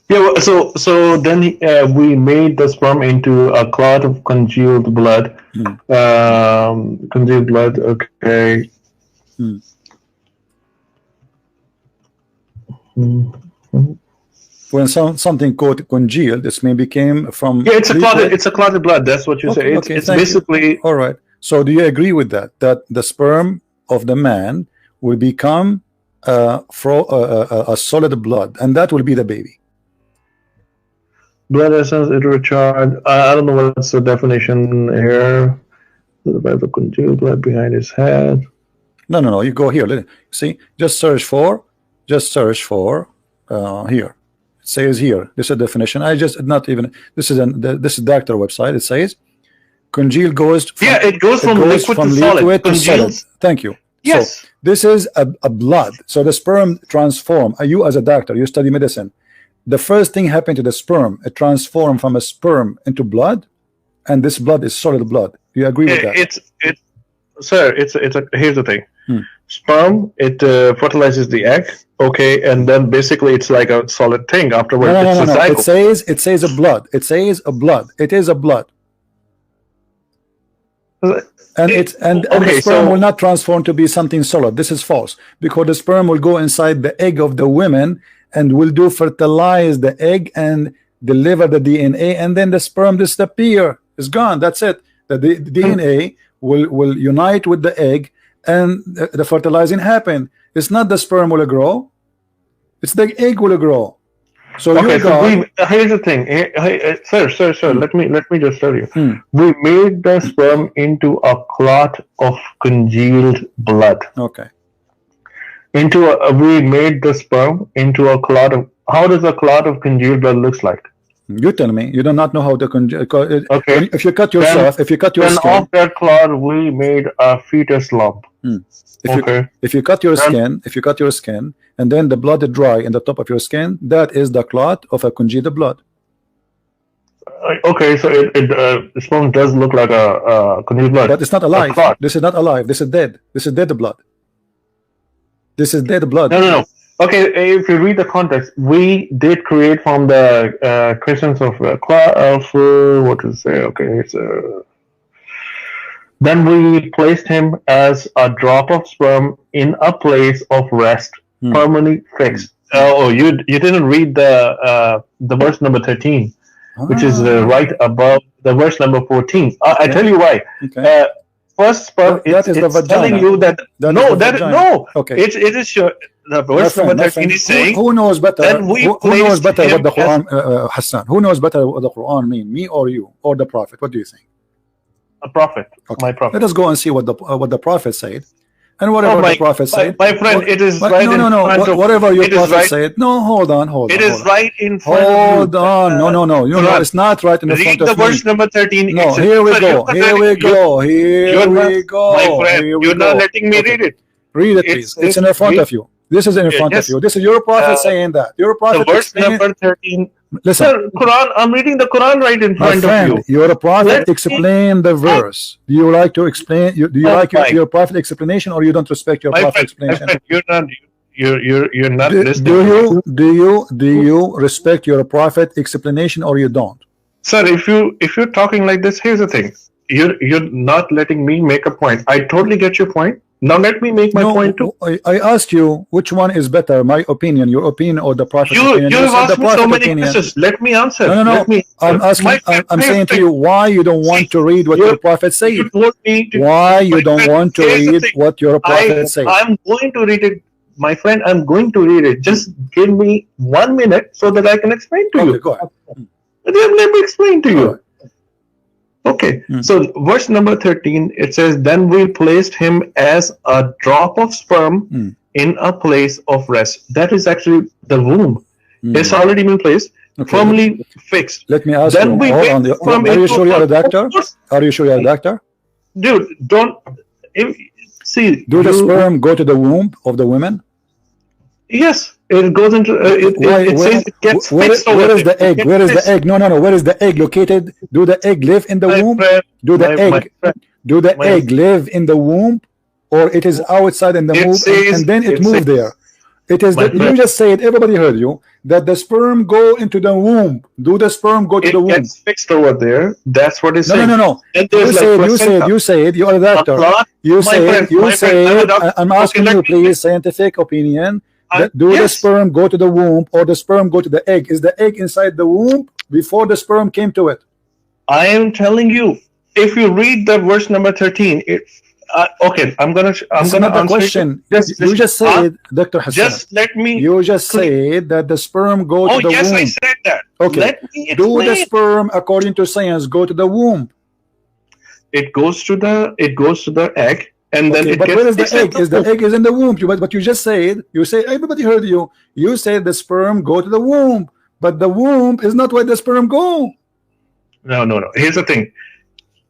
Yeah, so then we made the sperm into a clot of congealed blood. Congealed blood, okay. When something called congealed, this may became from. Yeah, it's a clotted blood. That's what you say. It's basically. All right. So do you agree with that? That the sperm of the man will become a solid blood, and that will be the baby. Blood essence, it recharge. I don't know what's the definition here. The congealed blood behind his head. No. You go here. See, just search for here. It says here. This is a definition. I just not even. This is doctor website. It says congealed goes. It goes from liquid to solid. Thank you. Yes. So this is a blood. So the sperm transform. You as a doctor, you study medicine. The first thing happened to the sperm, it transformed from a sperm into blood, and this blood is solid blood. Do you agree with that? Here's the thing. Sperm, it fertilizes the egg, okay, and then basically it's like a solid thing afterwards. No. It says a blood. It says a blood. It is a blood. And the sperm will not transform to be something solid. This is false, because the sperm will go inside the egg of the women and will fertilize the egg and deliver the DNA, and then the sperm disappear. It's gone. That's it. The DNA will unite with the egg, and the fertilizing happen. It's not the sperm will grow; it's the egg will grow. So here's the thing, sir. Let me just tell you. We made the sperm into a clot of congealed blood. Okay. We made the sperm into a clot of. How does a clot of congealed blood looks like? You tell me. You do not know how to congeal. Okay. If you cut yourself, if you cut your skin, off that clot, we made a fetus lump. If you cut your skin, and then the blood is dry in the top of your skin, that is the clot of a congealed blood. Okay, so the sperm does look like a congealed blood, but it's not alive. This is not alive. This is dead. This is dead blood. This is dead blood. No. Okay, if you read the context, we did create from the Christians of what to say? Okay, then we placed him as a drop of sperm in a place of rest, permanently fixed. You didn't read the verse number 13, which is right above the verse number 14. I tell you why. Okay. First sperm it's telling you that Okay. It is sure. The verse number 13 is saying. Who knows better? Who knows better what the Quran, Hassan? Who knows better what the Quran mean? Me or you or the Prophet? What do you think? A prophet. Okay. My prophet. Let us go and see what the Prophet said. And whatever the Prophet said, my friend, it is right no, in no, no. front of Whatever your it is Prophet right, said. No, hold on, hold on. It is hold on. right in front Hold of you. on. No, no, no. You know, it's not right in the Read front the of me. verse number 13. No, here we go. Here we go. Here we go. My friend, Here we you're go. not letting me Okay. read it. Read it, please. It's in front of you. This is in front of you. This is your Prophet saying that. Your Prophet The verse number 13. Listen, Sir, Quran, I'm reading the Quran right in my front friend, of you. your Prophet Let me- explain the verse. Do you like to explain? Do you Oh like my- your Prophet explanation, or you don't respect your My Prophet friend, explanation? you're not listening. Do you respect your Prophet explanation, or you don't? Sir, if you're talking like this, here's the thing. You're not letting me make a point. I totally get your point. Now let me make my point too. I asked you which one is better, my opinion, your opinion, or the Prophet's opinion. You You have said the asked me so Prophet many opinion. questions. Let me answer. No, no, no. Let me, I'm asking. I'm saying to you why you don't want to read what your Prophet said. You told me to, Why you my don't friend, want to here's the read thing. what your Prophet said? I'm going to read it, my friend. I'm going to read it. Just give me 1 minute so that I can explain to you. Okay, go ahead. Let me explain to Go you. ahead. Okay, so verse number 13, it says, then we placed him as a drop of sperm in a place of rest. That is actually the womb. It's already been placed, firmly fixed. Let me ask Then you. we Hold went on. from Are you into sure you're a of doctor? course. Are you sure you're a doctor? Dude, don't see. Do the sperm go to the womb of the women? Yes, it goes into it says it gets fixed over where is there. the egg? Where is the egg? No, no, no. Where is the egg located? Do the egg live in the womb? Do the egg live in the womb, or it is outside in the womb and then it moved there? It is that you just said, everybody heard you, that the sperm go into the womb. Do the sperm go to the womb? It gets fixed over there. That's what it's saying. No, no, no, no. You said, you're a doctor. You said, I'm asking you, please, scientific opinion. Do the sperm go to the womb, or the sperm go to the egg? Is the egg inside the womb before the sperm came to it? I am telling you, if you read the verse number 13, okay, I'm gonna answer the question. You just said, Dr. Hassan. Just let me. You just said that the sperm go to the womb. Oh yes, I said that. Okay. Let me explain. Do the sperm, according to science, go to the womb? It goes to the egg. And then but where is the egg? Is the egg is in the womb? But you just said, everybody heard you. You said the sperm go to the womb, but the womb is not where the sperm go. No. Here's the thing.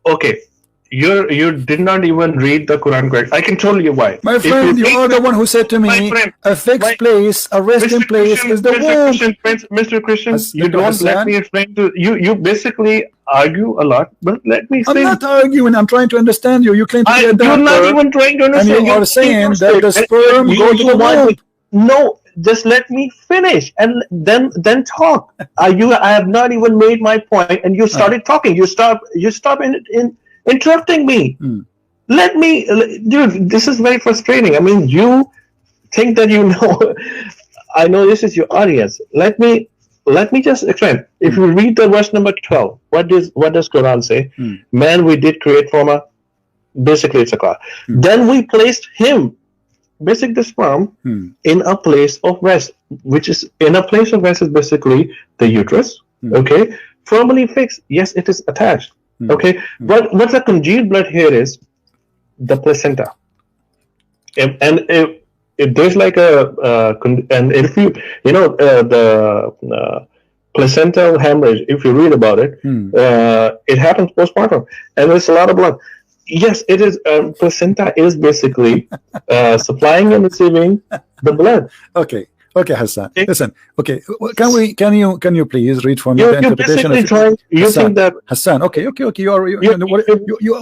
Okay, you did not even read the Quran correct. I can tell you why. My friend, you are the one who said to me, a fixed place, a resting place is the womb. Mr. Christian, you don't let me explain to you. You basically argue a lot, but let me explain. I'm not arguing. I'm trying to understand you. You claim to be a doctor. You're not even trying to understand. And you are saying that the sperm go to the womb. No, just let me finish and then talk. I have not even made my point, and you started talking. You stop in interrupting me. Let me, dude. This is very frustrating. I mean, you think that you know. I know this is your audience. Let me just explain. If you read the verse number 12, what does Quran say? Man, we did create from a. Basically, it's a car. Then we placed him. Basically, the sperm in a place of rest, which is in a place of rest is basically the uterus. Okay, firmly fixed. Yes, it is attached. Okay, but what the congealed blood here is the placenta, and if there's like and if you the placental hemorrhage, if you read about it, it happens postpartum, and there's a lot of blood. Yes, it is. Placenta is basically supplying and receiving the blood. Okay, Hassan. Okay. Listen. Okay, can you please read for me the interpretation of Hassan? Hassan. Okay.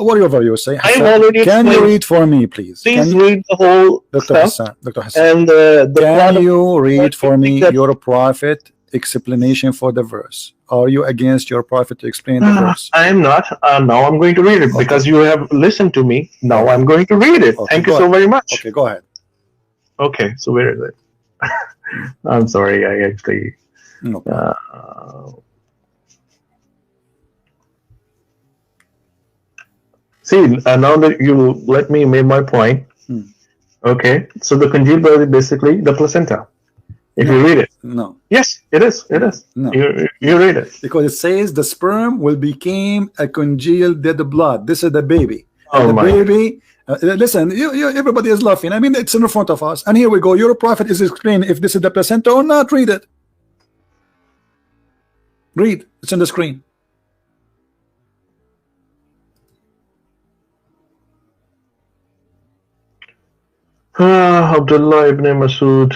Whatever you say. Hassan, can you read for me, please? Please read the whole Dr. Hassan. And can you read for me your Prophet explanation for the verse? Are you against your Prophet to explain the verse? I am not. Now I'm going to read it because you have listened to me. Now I'm going to read it. Thank you so very much. Okay, go ahead. Okay, so where is it? I'm sorry, I actually. See, now that you let me make my point. Okay, so the congealed blood is basically the placenta. If you read it. No. Yes, it is. It is. No. You read it. Because it says the sperm will become a congealed dead blood. This is the baby. And Listen, everybody is laughing. I mean, it's in front of us, and here we go. Your prophet is explaining if this is the placenta or not. Read it. Read. It's on the screen. Abdullah ibn Masud.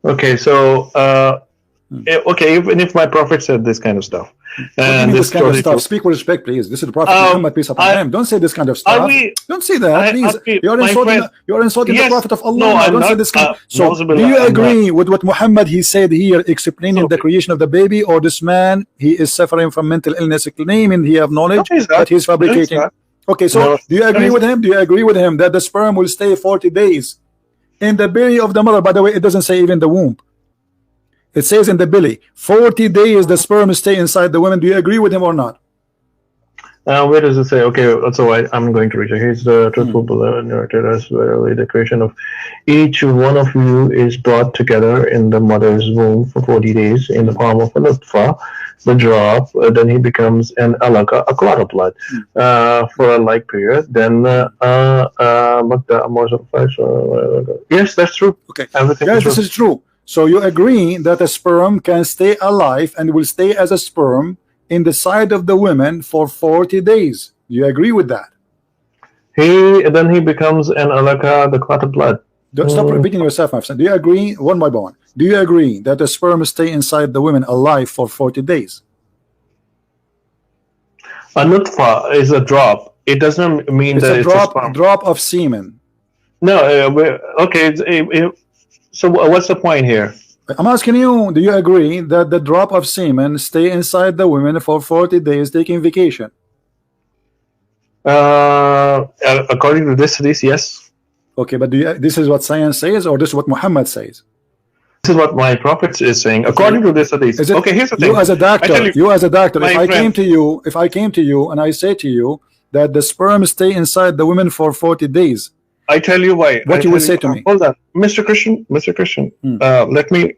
Okay, so okay, even if my prophet said this kind of stuff, and this kind of stuff, speak with respect, please. This is the Prophet Muhammad, peace upon him. Don't say this kind of stuff. Don't say that, please. You're insulting the Prophet of Allah. No, don't say this kind. So, do you agree with what Muhammad he said here, explaining the creation of the baby, or this man he is suffering from mental illness, claiming he have knowledge that he's fabricating? Okay, so do you agree with him? Do you agree with him that the sperm will stay 40 days in the belly of the mother? By the way, it doesn't say even the womb. It says in the belly. 40 days the sperm stay inside the woman. Do you agree with him or not? Where does it say? Okay, so I'm going to read it. Here's the truthful narrated as well. The creation of each one of you is brought together in the mother's womb for 40 days in the palm of a nutfa, the drop, then he becomes an alaka, a clot of blood, for a like period. Then, yes, that's true. Okay, yes, this is true. So you agree that a sperm can stay alive and will stay as a sperm in the side of the women for 40 days. You agree with that? Then he becomes an alaka, the clot of blood. Stop repeating yourself, my friend. Do you agree, one by one, do you agree that the sperm stay inside the women alive for 40 days? A nutfa is a drop. It doesn't mean it's that it's a drop of semen. No, okay. So what's the point here? I'm asking you, do you agree that the drop of semen stay inside the women for 40 days taking vacation? According to this hadith, yes. Okay, but this is what science says, or this is what Muhammad says? This is what my prophet is saying. According to this hadith. Okay, here's the thing. You as a doctor, if I came to you and I say to you that the sperm stay inside the women for 40 days, I tell you why. What you will say to me? Hold on, Mr. Christian. Let me.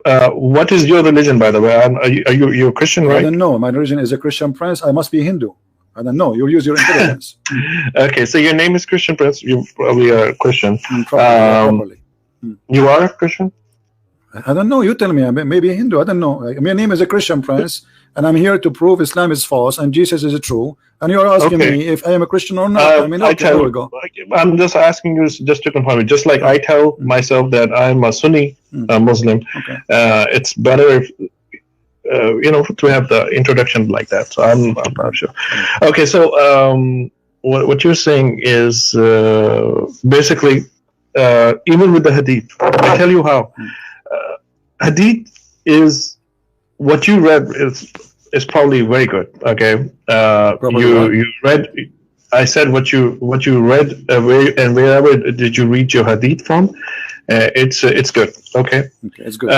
What is your religion, by the way? Are you a Christian, right? I don't know. My religion is a Christian Prince. I must be Hindu. I don't know. You use your intelligence. Okay, so your name is Christian Prince. You probably are a Christian. Probably. You are a Christian? I don't know. You tell me. Maybe a Hindu. I don't know. My name is a Christian Prince, and I'm here to prove Islam is false and Jesus is true. And you're asking me if I am a Christian or not. I mean, okay, there we go. I'm just asking you just to confirm it. Just like I tell myself that I'm a Sunni Muslim. Okay. It's better if to have the introduction like that. So I'm not sure. Okay, so what you're saying is basically even with the hadith. I tell you how. Hadith is what you read is probably very good. Okay, you read. I said what you read and wherever did you read your hadith from? It's good. Okay, it's good.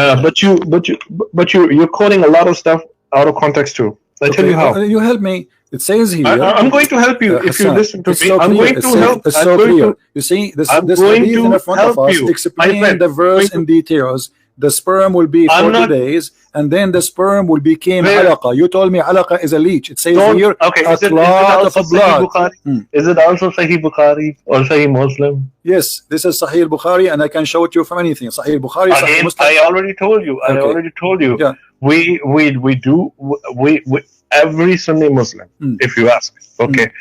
But you're quoting a lot of stuff out of context too. I tell you how. You help me. It says here. I'm going to help you if you listen to me. So I'm going to help. It's so clear. You see, this hadith in front of us explaining the verse in details. The sperm will be 40 days, and then the sperm will become alaqa. You told me alaqa is a leech. It says here a clot of blood. Is it also Sahih Bukhari or Sahih Muslim? Yes, this is Sahih Bukhari, and I can show it you from anything. Sahih Bukhari, Sahih Muslim. I already told you. Yeah. We do every Sunni Muslim, if you ask. Okay.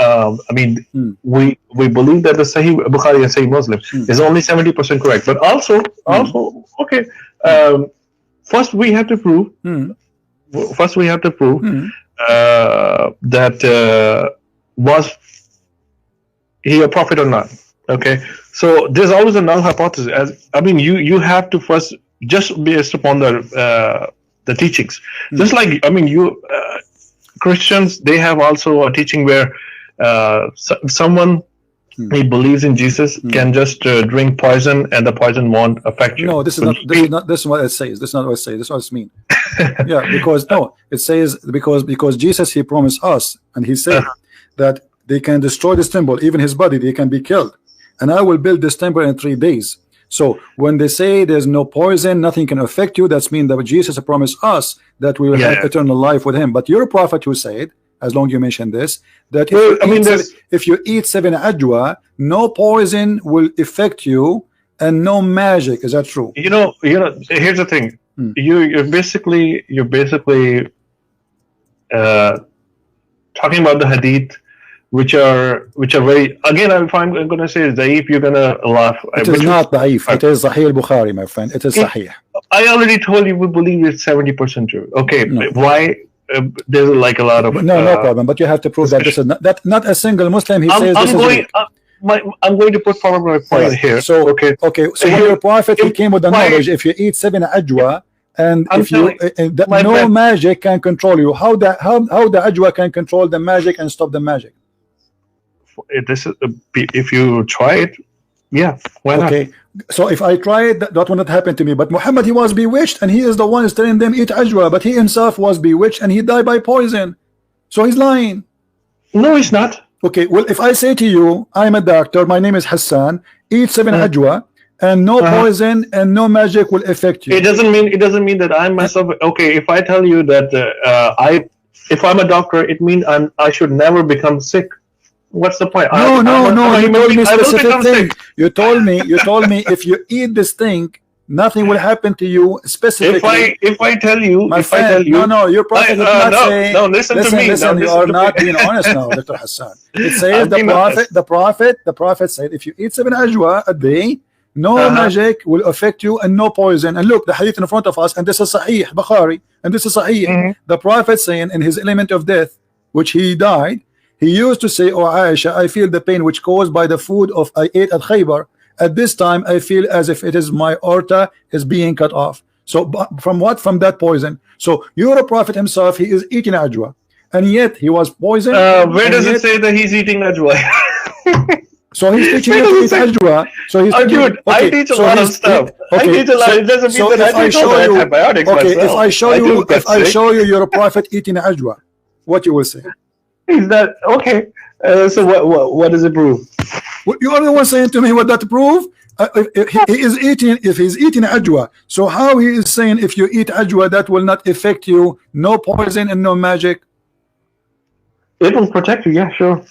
I mean, we believe that the Sahih Bukhari and Sahih Muslim is only 70% correct, but also, okay. First, we have to prove. That was he a prophet or not? Okay, so there's always a null hypothesis. You have to first just based upon the teachings. Just like Christians, they have also a teaching where. Someone he believes in Jesus can just drink poison and the poison won't affect you. No, this is what it says. This is not what it says. This is what it means. Yeah, because it says because Jesus he promised us and he said that they can destroy this temple, even his body, they can be killed, and I will build this temple in 3 days. So when they say there's no poison, nothing can affect you, that's mean that Jesus promised us that we will have eternal life with him. But your prophet who said as long you mention this, that Well, I mean, there's if you eat 7 ajwa, no poison will affect you and no magic. Is that true? here's the thing. You're basically talking about the hadith, which are very, again, if I'm going to say daif, you're going to laugh. It is not daif. It is Sahih al-Bukhari, my friend. It is Sahih. I already told you we believe it's 70% true. Okay, No. why? There's like a lot of no problem, but you have to prove that this is not a single Muslim. He says this is weak. I'm going to put forward my point here. So okay. So when your prophet, he came with the knowledge. If you eat 7 ajwa, and if you no magic can control you, how the ajwa can control the magic and stop the magic? This is if you try it, yeah. Why not? Okay, so if I try it, that will not happen to me. But Muhammad, he was bewitched, and he is the one who's telling them eat ajwa, but he himself was bewitched and he died by poison. So he's lying. No, he's not. Okay, well, if I say to you, I'm a doctor, my name is Hassan, eat 7 ajwa, and no poison and no magic will affect you. It doesn't mean that I'm myself. Okay, if I tell you that if I'm a doctor, it means I should never become sick. What's the point? No. You told me specific thing. You told me if you eat this thing, nothing will happen to you specifically. If I tell you, no, your prophet did not say. No, listen to me. Listen, you are not being honest now, Dr. Hassan. It says the prophet said, if you eat 7 ajwa a day, no magic will affect you and no poison. And look, the hadith in front of us, and this is Sahih Bukhari, and this is Sahih. The prophet saying in his element of death, which he died, he used to say, "Oh Aisha, I feel the pain which caused by the food of I ate at Khaybar. At this time, I feel as if it is my aorta is being cut off." So from what? From that poison. So your prophet himself, he is eating ajwa, and yet he was poisoned. Where does it say that he's eating ajwa? So he's teaching you to eat ajwa. So he's dude, I teach a lot of stuff. I teach a lot. It doesn't mean that I teach all the antibiotics myself. If I show you your prophet eating ajwa, what you will say? Is that okay? So what does it prove? You are the one saying to me what that prove. If he's eating ajwa, so how he is saying if you eat ajwa that will not affect you, no poison and no magic? It will protect you. Yeah, sure.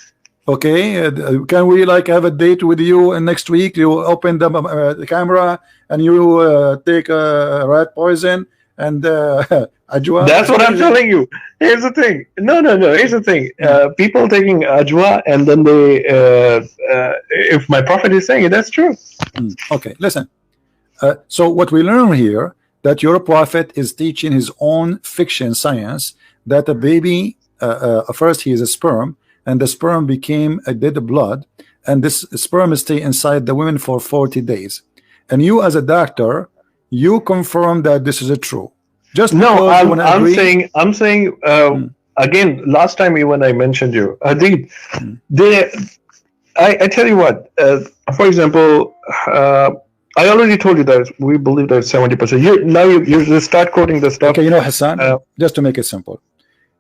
Okay, can we like have a date with you next week? You open the camera and you take rat poison and ajwa. That's what I'm telling you. Here's the thing. No. Here's the thing. People taking ajwa and then they, if my prophet is saying it, that's true. Okay, listen. So what we learn here, that your prophet is teaching his own fiction science, that a baby, first he is a sperm, and the sperm became a dead blood, and this sperm stay inside the women for 40 days. And you as a doctor, you confirm that this is true. Just no, I'm saying again, last time when I mentioned you, Hadith, I tell you what, for example, I already told you that we believe that 70%. You start quoting the stuff. Okay, Hassan, just to make it simple.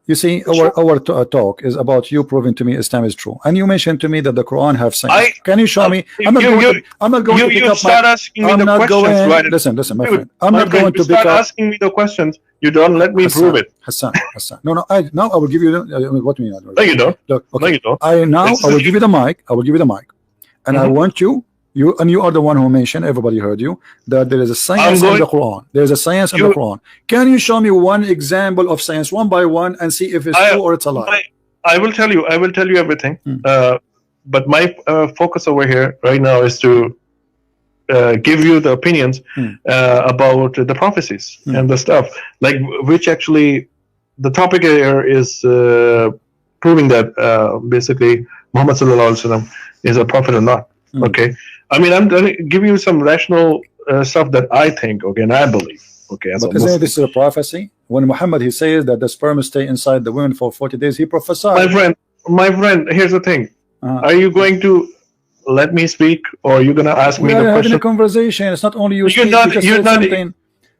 You see, our talk is about you proving to me Islam is true, and you mentioned to me that the Quran have science. Can you show me? I'm not going to pick up Listen, my friend. I'm not going to pick up. Asking me the questions. You don't let me prove it. Hassan. No. I will give you what do you mean? No, you don't. Look, okay. No, you don't. I will give you the mic. And I want you are the one who mentioned, everybody heard you, that there is a science in the Quran. There's a science in the Quran. Can you show me one example of science one by one and see if it's true or it's a lie? I will tell you everything. But my focus over here right now is to give you the opinions about the prophecies and the stuff, like which actually the topic here is proving that basically Muhammad sallallahu alaihi wasallam is a prophet or not. Okay, I mean, I'm going to give you some rational stuff that I think, okay, and I believe, okay. But isn't this is a prophecy? When Muhammad, he says that the sperm stay inside the women for 40 days, he prophesied. My friend, here's the thing. Are you going to let me speak, or are you going to ask me the question? We're having a conversation. It's not only you speak. You're not.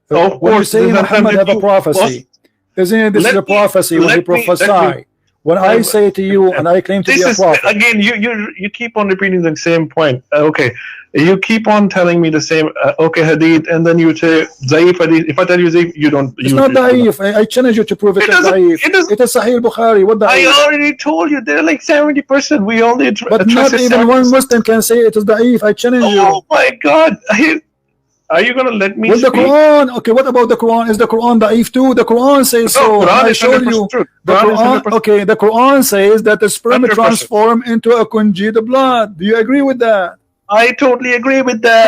Of course, you say Muhammad have a prophecy. Isn't this is a prophecy when he prophesied? When I say to you and I claim to be a prophet, again, you keep on repeating the same point. Okay, you keep on telling me the same. Okay, hadith, and then you say Zaif hadith. If I tell you Zaif, you don't. It's not Daif. I challenge you to prove it is Daif. It is Sahih Bukhari. What Daif? I already told you they're like 70%. We only but not even 70%. One Muslim can say it is Daif. I challenge you. Oh my God. Are you gonna let me speak? The Quran, okay, what about the Quran? Is the Quran da'if too? The Quran says so. Quran I showed you. The Quran, okay, the Quran says that the sperm transform into a congealed blood. Do you agree with that? I totally agree with that.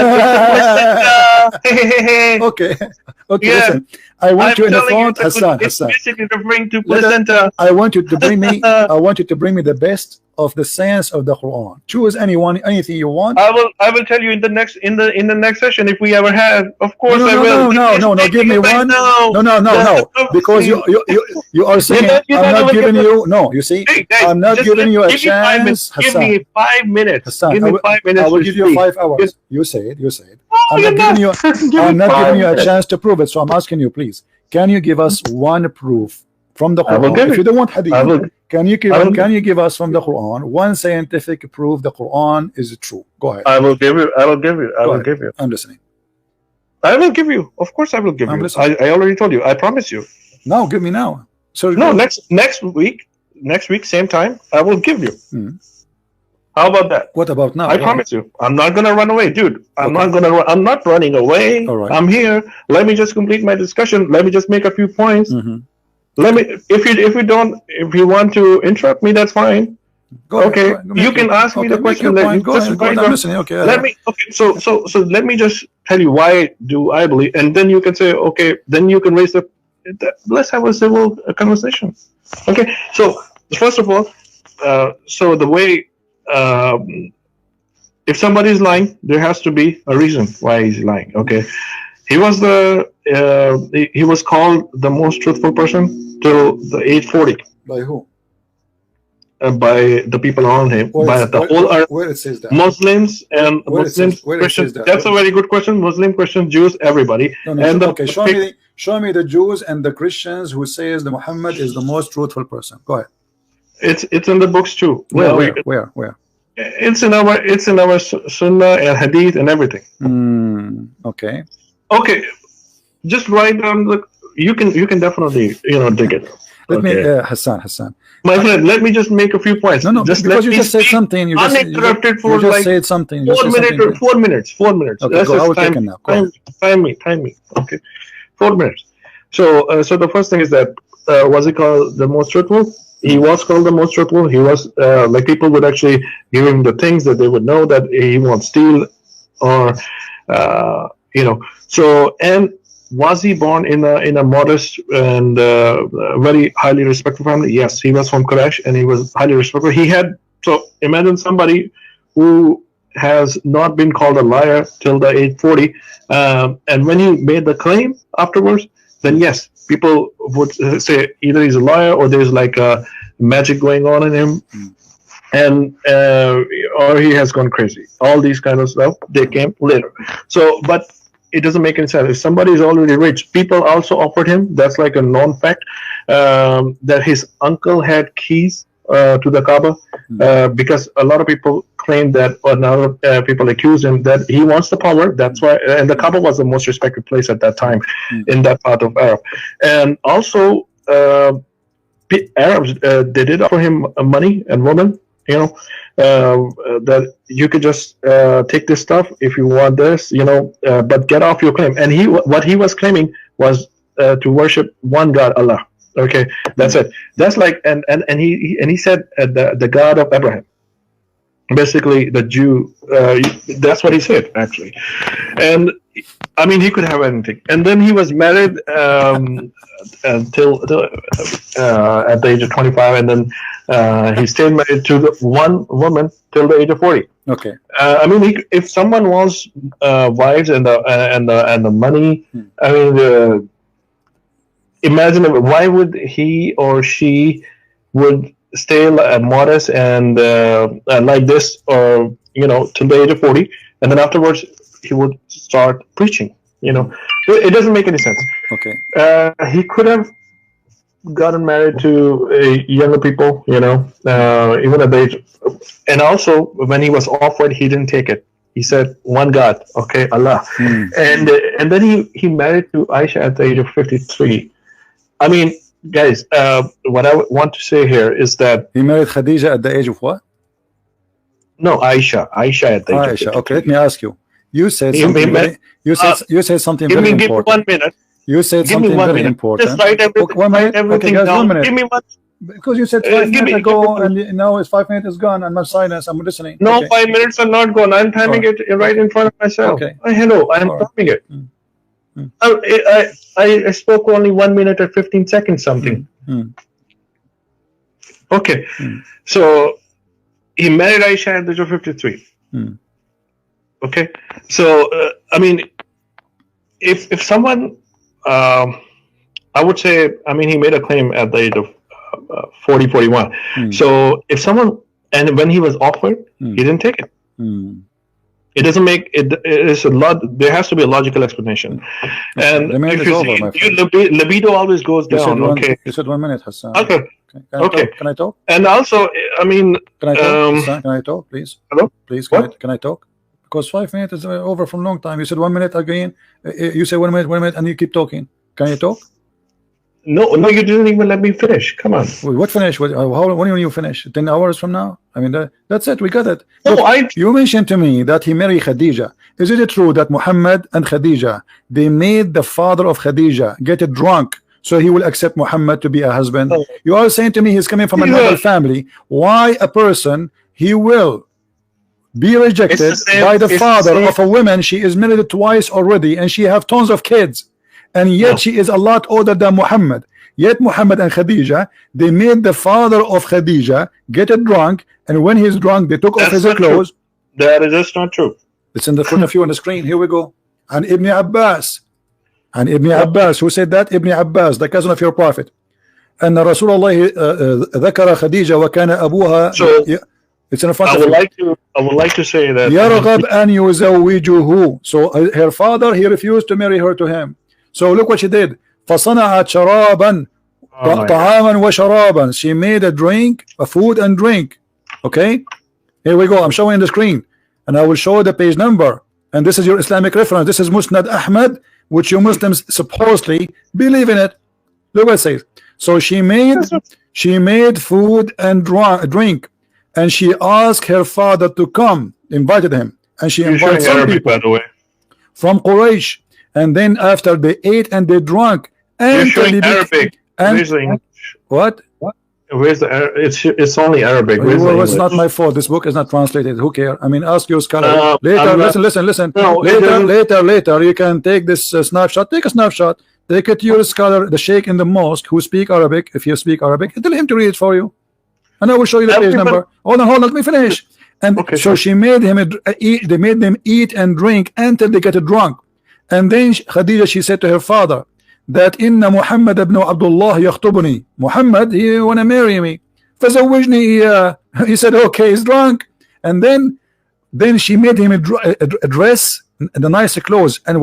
Okay. Okay, yeah. Listen. I want you in the front, Hassan. It's basically referring to placenta. I want you to bring me. I want you to bring me the best of the science of the Quran. Choose anything you want. I will tell you in the next session if we ever have. Of course I will. No. Give me one. No. Because you are saying I'm not giving you. No, you see, I'm not giving you a chance. Give me 5 minutes. Hassan, give me 5 minutes. I will give you 5 hours. You say it. I'm not giving you a chance to prove it. So I'm asking you, please, can you give us one proof from the Quran? If you don't want hadith, can you give us from the Quran one scientific proof the Quran is true? Go ahead. I will give you. I'm listening. I will give you. Of course, I will give you. I already told you. I promise you. No, give me now. So no, next week, same time, I will give you. How about that? What about now? I promise you. I'm not gonna run away, dude. I'm not running away. All right. I'm here. Let me just complete my discussion. Let me just make a few points. Let me. If you want to interrupt me, that's fine. Okay. You can ask me the question. Go ahead. I'm listening. Okay. So let me just tell you why do I believe, and then you can say, okay. Then you can raise the. Let's have a civil conversation. Okay. So first of all, so the way. If somebody is lying, there has to be a reason why he's lying. Okay, he was he was called the most truthful person till the age 40. By who? By the people around him, by the whole earth. Where it says that? Muslims and Muslims, Christians. That's a very good question. Muslim, Christian, Jews, everybody. Okay, show me the Jews and the Christians who says that Muhammad is the most truthful person. Go ahead. It's in the books too. Where? It's in our Sunnah and Hadith and everything. Okay. Okay. Just write down the. You can definitely dig it. Let me Hassan. My friend, let me just make a few points. No, just because you just said something. You uninterrupted for like said something. 4 minutes. 4 minutes. Okay, I will take it now. Time me. Okay, 4 minutes. So the first thing is that was he called the most truthful? He was called the most truthful. He was like people would actually give him the things that they would know that he won't steal, or So, and was he born in a modest and very highly respected family? Yes, he was from Quraysh and he was highly respected. So imagine somebody who has not been called a liar till the age 40, and when he made the claim afterwards, then yes, people would say either he's a liar or there's like a magic going on in him, and or he has gone crazy. All these kind of stuff, they came later. So, but it doesn't make any sense. If somebody is already rich, people also offered him. That's like a known fact that his uncle had keys to the Kaaba, because a lot of people claim that, or now people accuse him that he wants the power. That's why, and the Kaaba was the most respected place at that time in that part of Arab. And also, Arabs they did offer him money and women. That you could just take this stuff if you want this, but get off your claim. And what he was claiming was to worship one God, Allah. Okay, that's it. That's like, and he said the God of Abraham, basically the Jew. That's what he said actually, and I mean he could have anything. And then he was married until at the age of 25, and then he stayed married to one woman till the age of 40. Okay. I mean, if someone wants wives and the money, I mean. Imagine why would he or she would stay modest and like this, or till the age of 40, and then afterwards he would start preaching. It doesn't make any sense. Okay. He could have gotten married to younger people, even at the age. And also, when he was offered, he didn't take it. He said, "One God, okay, Allah." And then he married to Aisha at the age of 53. I mean, guys, what I want to say here is that he married Khadija at the age of what? No, Aisha at the age of 53. Okay, let me ask you. You said something. You said something very important. Give me 1 minute. You said something very important. Just write everything guys, down. 1 minute. Give me one. Because you said 5 minutes ago, and now it's 5 minutes is gone, and my silence. I'm listening. No, okay. 5 minutes are not gone. I'm timing it right in front of myself. Okay. Hello, I'm timing it. I spoke only 1 minute and 15 seconds something. Okay, so he married Aisha at the age of 53. Okay, so I mean, if someone, I would say, I mean, he made a claim at the age of 40, 41. So if someone, and when he was offered, he didn't take it. It doesn't make it. It's a lot. There has to be a logical explanation. And if you see, libido always goes down. You said 1 minute, Hassan. Okay. Can I talk? And also, I mean, can I talk? Hassan, can I talk, please? Hello. Please, can I talk? Because 5 minutes is over from a long time. You said 1 minute again. You say 1 minute, and you keep talking. Can you talk? No, you didn't even let me finish. Come on. What finish? When you finish? 10 hours from now? I mean, that's it. We got it. No, look, you mentioned to me that he married Khadija. Is it true that Muhammad and Khadija, they made the father of Khadija get drunk so he will accept Muhammad to be a husband? You are saying to me he's coming from a noble family. Why a person he will be rejected by the father of a woman? She is married twice already, and she have tons of kids. And yet she is a lot older than Muhammad. Yet Muhammad and Khadija, they made the father of Khadija get drunk, and when he's drunk, they took off his clothes. That is just not true. It's in the front of you on the screen. Here we go. And Ibn Abbas. And Ibn Abbas, who said that? Ibn Abbas, the cousin of your prophet. And Rasulullah ذكر خديجة وكان أبوها. So, it's in front of you. I would like to say that يرغب أن يزوجه. So her father, he refused to marry her to him. So look what she did. فصنعت شرابا طعاما وشرابا. She made a drink, a food and drink. Okay, here we go. I'm showing the screen, and I will show the page number. And this is your Islamic reference. This is Musnad Ahmad, which you Muslims supposedly believe in it. Look what it says. So she made food and drink, and she asked her father to come, invited him, and she invited some Arabic, people, by the way, from Quraysh. And then after they ate and they drank, and you're showing Arabic. Where's the English? What? Where's the it's only Arabic. Well, it's not my fault. This book is not translated. Who cares? I mean, ask your scholar later. Listen. No, later. You can take this snapshot. Take a snapshot. Take it to your scholar, the sheikh in the mosque who speak Arabic. If you speak Arabic, tell him to read it for you, and I will show you the page number. Hold on. Let me finish. And so she made him eat. They made them eat and drink until they get drunk. And then Khadija, she said to her father that inna Muhammad ibn Abdullah yakhtubuni. Muhammad, he wanna marry me. فزوجني. He said, okay, he's drunk. And then she made him a dress, the nice clothes, and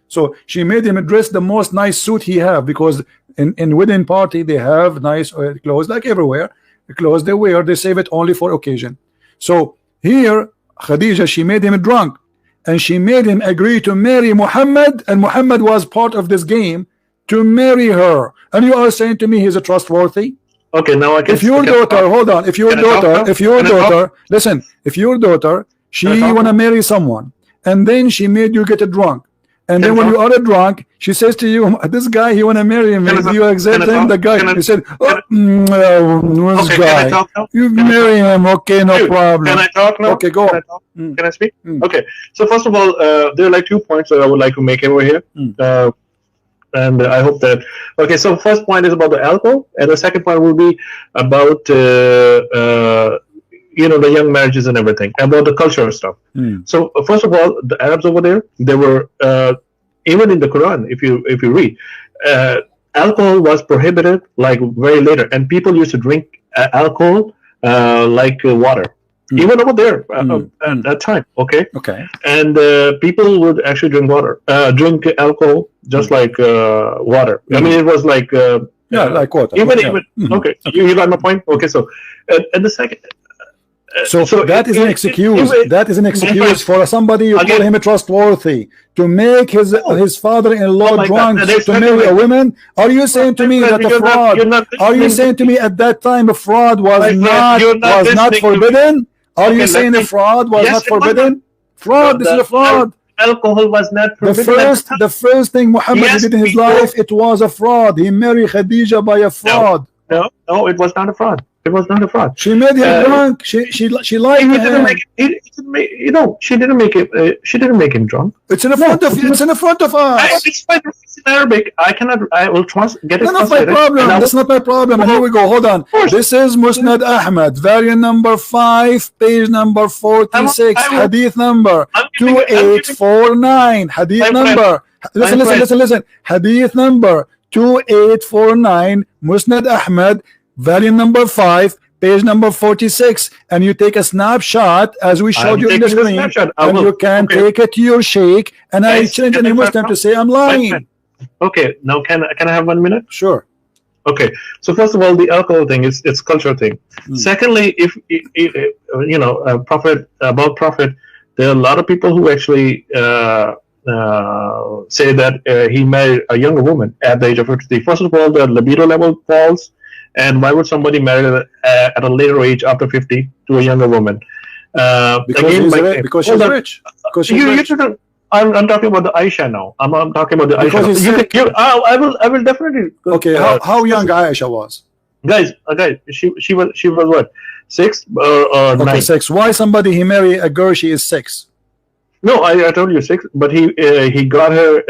so she made him dress the most nice suit he have, because in wedding party they have nice clothes like everywhere. The clothes they wear, they save it only for occasion. So here Khadija, she made him drunk, and she made him agree to marry Muhammad, and Muhammad was part of this game to marry her. And you are saying to me he's a trustworthy? Okay, now I can. If your daughter, hold on, if your daughter, listen, if your daughter, she wanna marry someone, and then she made you get drunk, and then when you are drunk, she says to you, this guy, he wanna marry him. Do you accept him? The guy, he said, this guy, you marry him. Okay, no problem. Can I talk now? Okay, go on. Can I speak? Okay. So first of all, there are like 2 points that I would like to make over here. And I hope that, okay, so first point is about the alcohol, and the second point will be about the young marriages and everything, about the cultural stuff. So first of all, the Arabs over there, they were even in the Quran, if you read, alcohol was prohibited like very later, and people used to drink alcohol like water. even over there at that time. Okay. Okay. And people would actually drink water, drink alcohol, just like water. I mean, it was like like water. Even okay. You got my point. Okay. So, and the second. So that is an excuse. That is an excuse for somebody you call him trustworthy to make his father-in-law drunk to marry a woman. Are you saying to me that a fraud? Are you saying to me at that time a fraud was not forbidden? Are you saying a fraud was not forbidden? Fraud. This is a fraud. Alcohol was not forbidden. The first thing Muhammad did in his life, it was a fraud. He married Khadija by a fraud. No, it was not a fraud. It was not a fraud. She made him drunk. She lied to him. She didn't make it. She didn't make him drunk. It's in front of you. It's in front of us. It's in Arabic. I cannot. I will get it. That's not my problem. That's not my problem. And here we go. Hold on. This is Musnad Ahmad, variant number 5, page number 46, hadith number 2849. Hadith number. Listen. Hadith number 2849, Musnad Ahmad, volume number 5, page number 46, and you take a snapshot as we showed you in the screen, and you can take it to your sheikh, and I challenge any Muslim to say I'm lying. Okay, now can I have 1 minute? Sure. Okay, so first of all, the alcohol thing is it's cultural thing. Secondly, if prophet, there are a lot of people who actually say that he married a younger woman at the age of 53. First of all, the libido level falls, and why would somebody marry at a later age after 50 to a younger woman? Because she's rich. I'm talking about the Aisha now. I'm talking about the Aisha. I will definitely. Okay, how young Aisha was? Guys, she was what, 6 or 9? Okay, 6. Why somebody he marry a girl she is 6? No, I told you 6, but he got her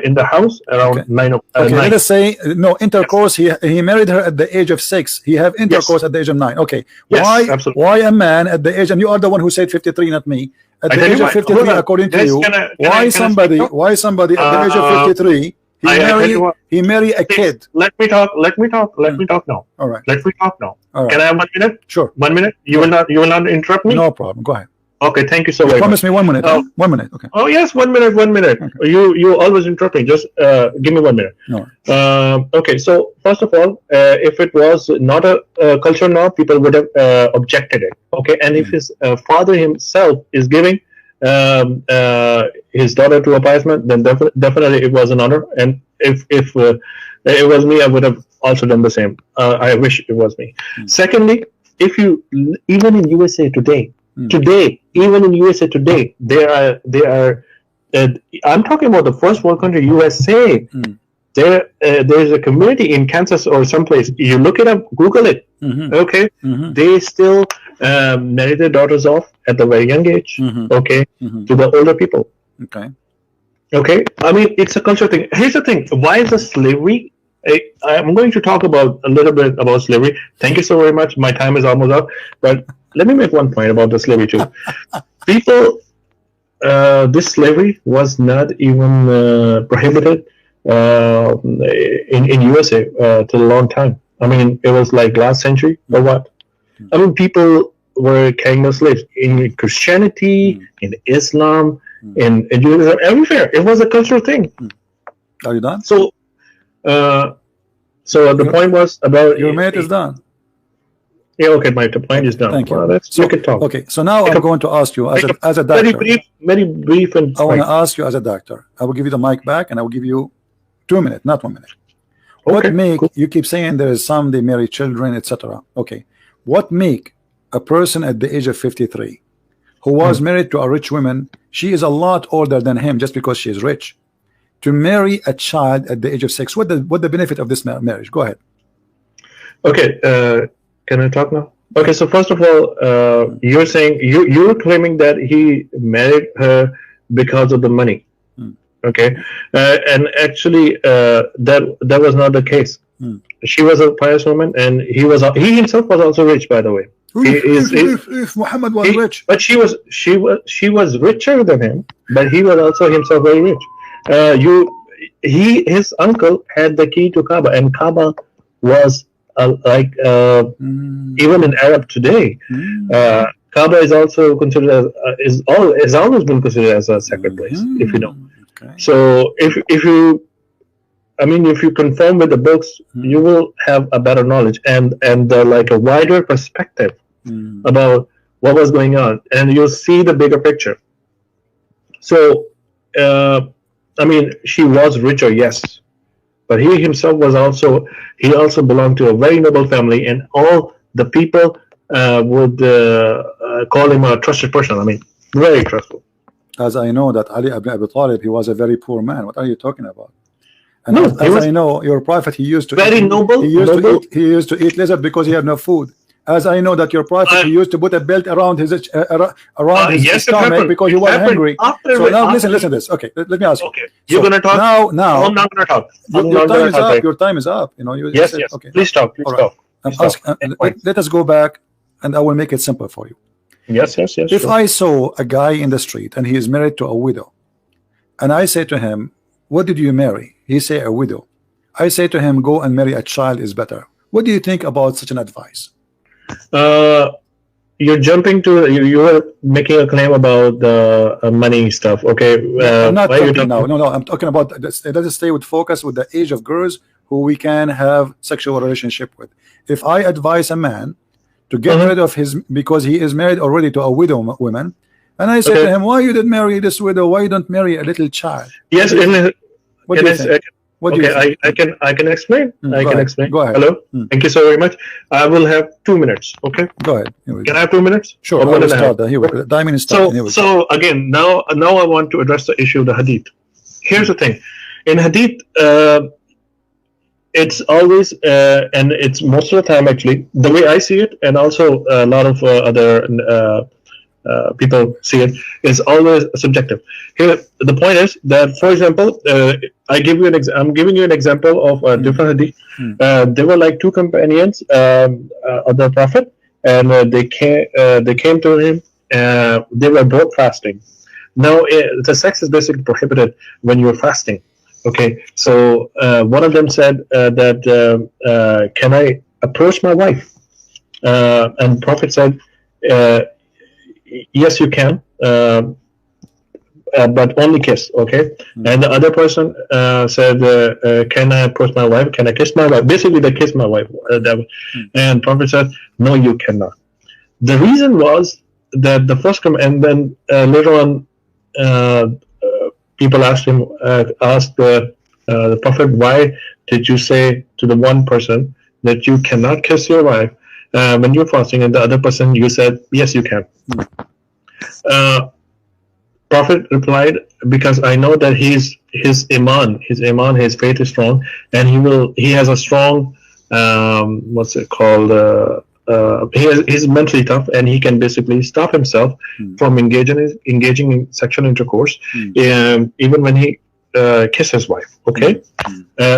in the house around 9. Okay, let us say no intercourse. He married her at the age of 6. He have intercourse at the age of 9. Okay, why a man at the age, and you are the one who said 53, not me. At the age of 53, according to you, why somebody at the age of 53 he marry a kid? Let me talk now. All right. Let me talk now. All right. Can I have 1 minute? Sure. 1 minute. You will not interrupt me. No problem. Go ahead. Okay, thank you so much. Promise me 1 minute. 1 minute. Okay. Oh yes, 1 minute. 1 minute. Okay. You always interrupt me. Just give me 1 minute. No. Okay. So first of all, if it was not a culture norm, people would have objected it. Okay, and if his father himself is giving his daughter to a pious man, then definitely it was an honor. And if it was me, I would have also done the same. I wish it was me. Secondly, if you even in USA today. Even in USA today, there are. I'm talking about the first world country, USA. There is a community in Kansas or someplace. You look it up, Google it. Okay, they still marry their daughters off at the very young age. Okay, to the older people. Okay. I mean, it's a cultural thing. Here's the thing: why is the slavery? I'm going to talk about a little bit about slavery. Thank you so very much. My time is almost up, but let me make one point about the slavery too. People, this slavery was not even prohibited in USA till a long time. I mean, it was like last century or what? I mean, people were carrying the slaves in Christianity, in Islam, in Judaism, everywhere. It was a cultural thing. Are you done? So the point was about your mate is done. Yeah, okay, the point is done. Thank you. You can talk. Okay, so now I'm going to ask you as a doctor. Very brief and I want to ask you as a doctor. I will give you the mic back, and I will give you 2 minutes, not 1 minute. What make you keep saying there is some they marry children, etc. Okay, what make a person at the age of 53 who was married to a rich woman, she is a lot older than him just because she is rich, to marry a child at the age of 6? What the benefit of this marriage? Go ahead. Okay, can I talk now? Okay, so first of all, you're saying you're claiming that he married her because of the money. Okay, and actually, that was not the case. She was a pious woman, and he himself was also rich, by the way. If Muhammad was rich, but she was richer than him, but he was also himself very rich. His uncle had the key to Kaaba, and Kaaba was even in Arab today, Kaaba is also considered as has always been considered as a sacred place, if you know. Okay. So if you, I mean, if you confirm with the books, you will have a better knowledge and like a wider perspective about what was going on, and you'll see the bigger picture. So, I mean, she was richer, yes, but he himself was also belonged to a very noble family, and all the people would call him a trusted person. I mean, very trustful. As I know that Ali ibn Abi Talib, he was a very poor man. What are you talking about? And No, as I know, your prophet, he used to very eat, noble. He used to eat lizard because he had no food. As I know that your prophet, he used to put a belt around his Yes, stomach because he was hungry. So now listen to this. Okay, let me ask you. Okay, you're gonna talk now. I'm not gonna talk. Your time is up. Your time is up. You know. Yes, said, yes. Okay. Please talk. Please talk. Let us go back, and I will make it simple for you. Yes. If sure. I saw a guy in the street and he is married to a widow, and I say to him, "What did you marry?" He say, "A widow." I say to him, "Go and marry a child is better." What do you think about such an advice? You're jumping to you were making a claim about the money stuff. Okay, I'm not talking now. No, I'm talking about let us stay with focus with the age of girls who we can have sexual relationship with. If I advise a man to get rid of his because he is married already to a widow woman, and I say to him, "Why you did marry this widow? Why you don't marry a little child?" Yes, what do you think? What do you think? I can explain. I can explain. Go ahead. Hello. Thank you so very much. I will have 2 minutes. Okay. Go ahead. Can I have 2 minutes? Sure. I will start. Here we go. Diamond start. So again, now I want to address the issue of the Hadith. Here's the thing. In Hadith, it's always and it's most of the time actually the way I see it, and also a lot of other people see it, is always subjective. Here, the point is that, for example, I'm giving you an example of a different hadith. There were like two companions of the Prophet, and they came to him. They were both fasting. Now, the sex is basically prohibited when you're fasting. Okay, so one of them said that can I approach my wife? And Prophet said, yes, you can, but only kiss. Okay. And the other person said, can I approach my wife? Can I kiss my wife? Basically, they kissed my wife. And Prophet said, no, you cannot. The reason was that the first and then later on, people asked the Prophet, why did you say to the one person that you cannot kiss your wife when you're fasting, and the other person you said yes, you can? Prophet replied, because I know that his iman, his faith is strong, and he has a strong he's mentally tough, and he can basically stop himself from engaging in sexual intercourse, even when he kisses his wife, okay,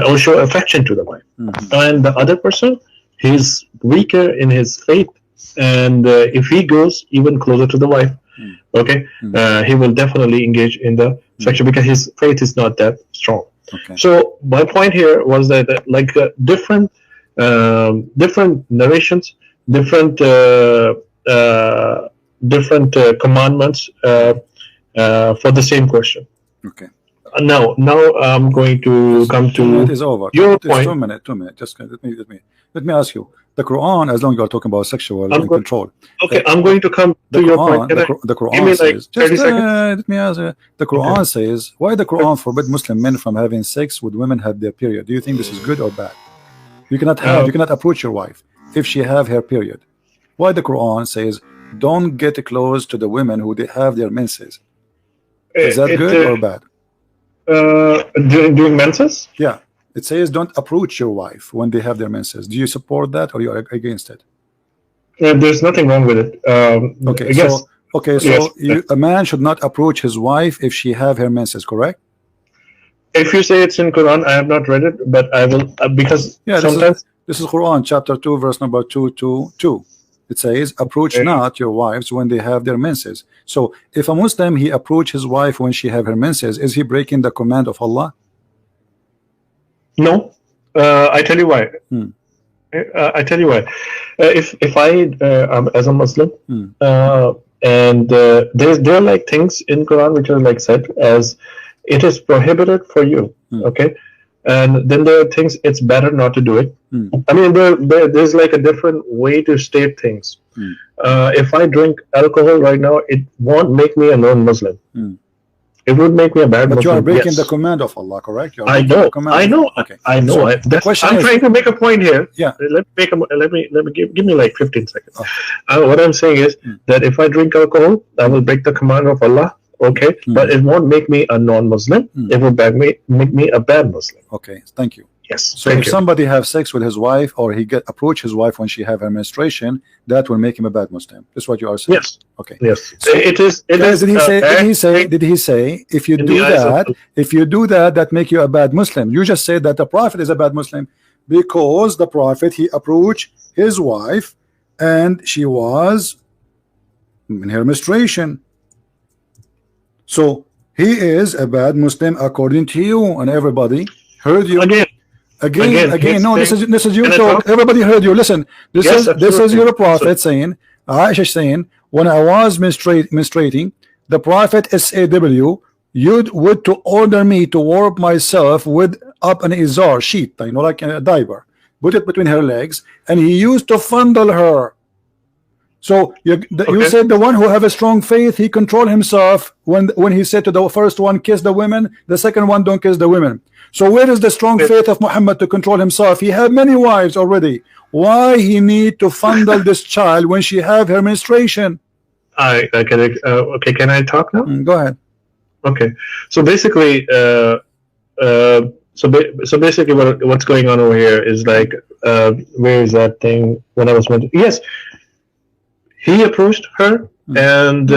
or show affection to the wife. And the other person, he's weaker in his faith, and if he goes even closer to the wife, okay, he will definitely engage in the sexual, because his faith is not that strong. Okay. So my point here was that different narrations, different commandments for the same question. Okay. Now I'm going to come to it is over. Your point. 2 minutes. Just let me ask you. The Quran, as long as you are talking about sexual control. Okay, I'm going to come to your point. The Quran says, let me ask you. The Quran says, why the Quran forbid Muslim men from having sex with women have their period? Do you think this is good or bad? You cannot approach your wife if she have her period. Why the Quran says don't get close to the women who have their menses? Is that good or bad? During menses? Yeah. It says don't approach your wife when they have their menses. Do you support that, or you are against it? There's nothing wrong with it. A man should not approach his wife if she have her menses, correct? If you say it's in Quran, I have not read it, but I will, because sometimes this is Quran chapter 2 verse number 222. It says approach not your wives when they have their menses. So if a Muslim he approach his wife when she have her menses, is he breaking the command of Allah? No, I tell you why. I tell you what, if I as a Muslim, Hmm. and there are like things in Quran which are like said as it is prohibited for you, Hmm. okay, and then there are things it's better not to do it. Hmm. I mean, there's like a different way to state things. Hmm. If I drink alcohol right now, it won't make me a non-Muslim. Hmm. It would make me a bad But you Muslim. are breaking Yes. the command of Allah, correct? You are I breaking know, the command I of- know, Okay. I know. So the question I'm is, trying to make a point here. Yeah. Let me give me like 15 seconds. Oh. What I'm saying is Hmm. that if I drink alcohol, I will break the command of Allah. Okay, Hmm. but it won't make me a non-Muslim. Hmm. It will make me a bad Muslim. Okay, thank you. Yes. So Thank if you. somebody have sex with his wife, or he approach his wife when she have her menstruation, that will make him a bad Muslim. That's what you are saying. Yes. Okay. Yes. So, It is. It Guys, is. did he say? Did he say? acting Did he say? If you in do the eyes of that, Allah. if you do that, that make you a bad Muslim. You just said that the Prophet is a bad Muslim because the Prophet he approached his wife and she was in her menstruation. So he is a bad Muslim according to you, and everybody heard you. Again. No, this is your Can I talk. talk? Everybody heard you. Listen, this Yes, is absolutely. your Prophet saying, Aisha saying, when I was menstruating, the Prophet SAW would to order me to warp myself with up an izar sheet, you know, like a diaper, put it between her legs, and he used to fondle her. So you Okay. said the one who have a strong faith, he control himself when he said to the first one, kiss the women, the second one, don't kiss the women. So where is the strong Yes. faith of Muhammad to control himself? He had many wives already. Why he need to fondle this child when she have her menstruation? I can. Okay. Can I talk now? Go ahead. Okay. So basically, so basically, what's going on over here is like, where is that thing? When I was mentioning, yes, he approached her, and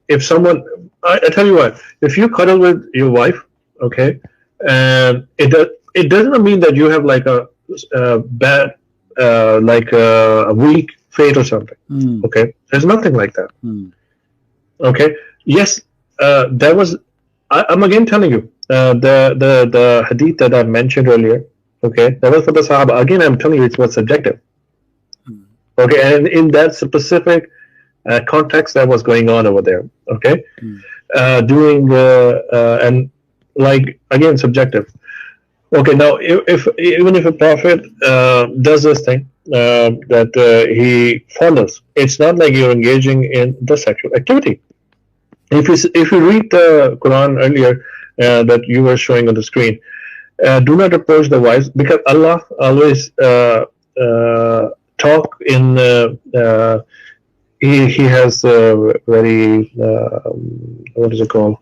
if someone, I tell you what, if you cuddle with your wife, okay, and it doesn't mean that you have like a bad, like a weak fate or something. Mm. Okay, there's nothing like that. Mm. Okay, yes, there was. I'm again telling you, the hadith that I mentioned earlier. Okay, that was for the Sahaba. Again, I'm telling you, it was subjective. Okay, and in that specific context that was going on over there. Okay, doing and like again subjective. Okay, now if even if a prophet does this thing that he follows, it's not like you're engaging in the sexual activity. If you read the Quran earlier that you were showing on the screen, do not approach the wives, because Allah always talk in he has very what is it called?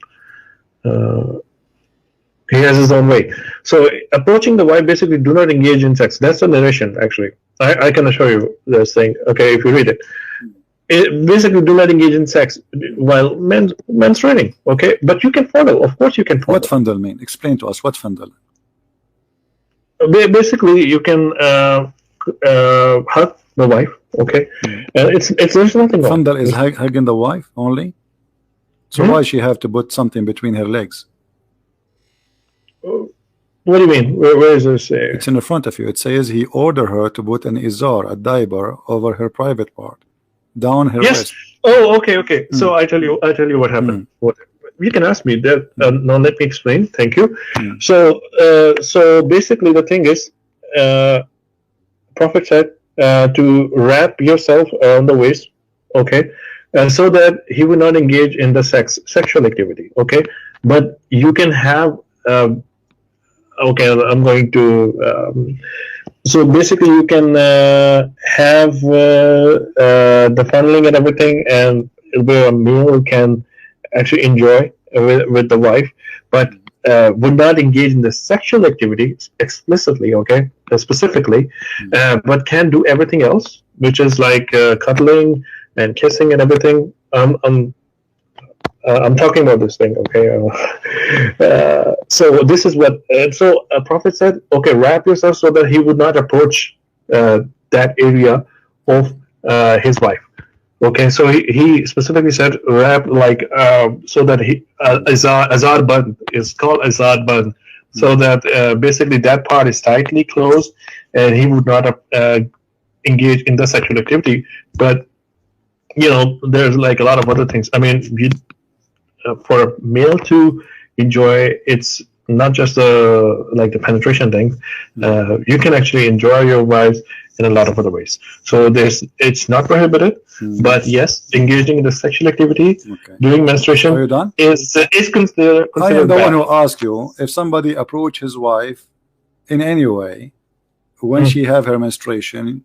He has his own way. So approaching the wife, basically, do not engage in sex. That's the narration, actually. I can assure you this thing. Okay, if you read it. Basically, do not engage in sex while menstruating. Okay, but you can follow. Of course, you can follow. What fondle mean? Explain to us what fondle. Basically, you can hug the wife. Okay, it's there's nothing wrong. Fondle is hugging the wife only. So why she have to put something between her legs? What do you mean? Where is this? It's in the front of you. It says he ordered her to put an izar, a diaper, over her private part, down her Yes. wrist. Oh, okay. So I tell you what happened. What you can ask me that. Now let me explain. Thank you. So basically, the thing is, Prophet said to wrap yourself around the waist, okay, so that he would not engage in the sexual activity, okay. But you can have. Okay, I'm going to. So basically, you can have the funneling and everything, and where a male can actually enjoy with the wife, but would not engage in the sexual activity explicitly, okay, specifically, but can do everything else, which is like cuddling and kissing and everything. I'm talking about this thing, okay? So this is what, so a prophet said, okay, wrap yourself so that he would not approach that area of his wife. Okay, so he specifically said wrap, like so that he azar band is called azar band, so that basically that part is tightly closed, and he would not engage in the sexual activity. But there's like a lot of other things. I mean, for a male to enjoy, it's not just the penetration thing. You can actually enjoy your wives in a lot of other ways. So it's not prohibited, but yes, engaging in the sexual activity during menstruation Are you done? is considered I am the bad. one who asked you if somebody approach his wife in any way when she have her menstruation,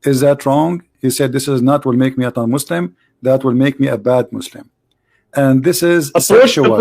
is that wrong? He said this is not will make me a non-Muslim, that will make me a bad Muslim. And this is sexual.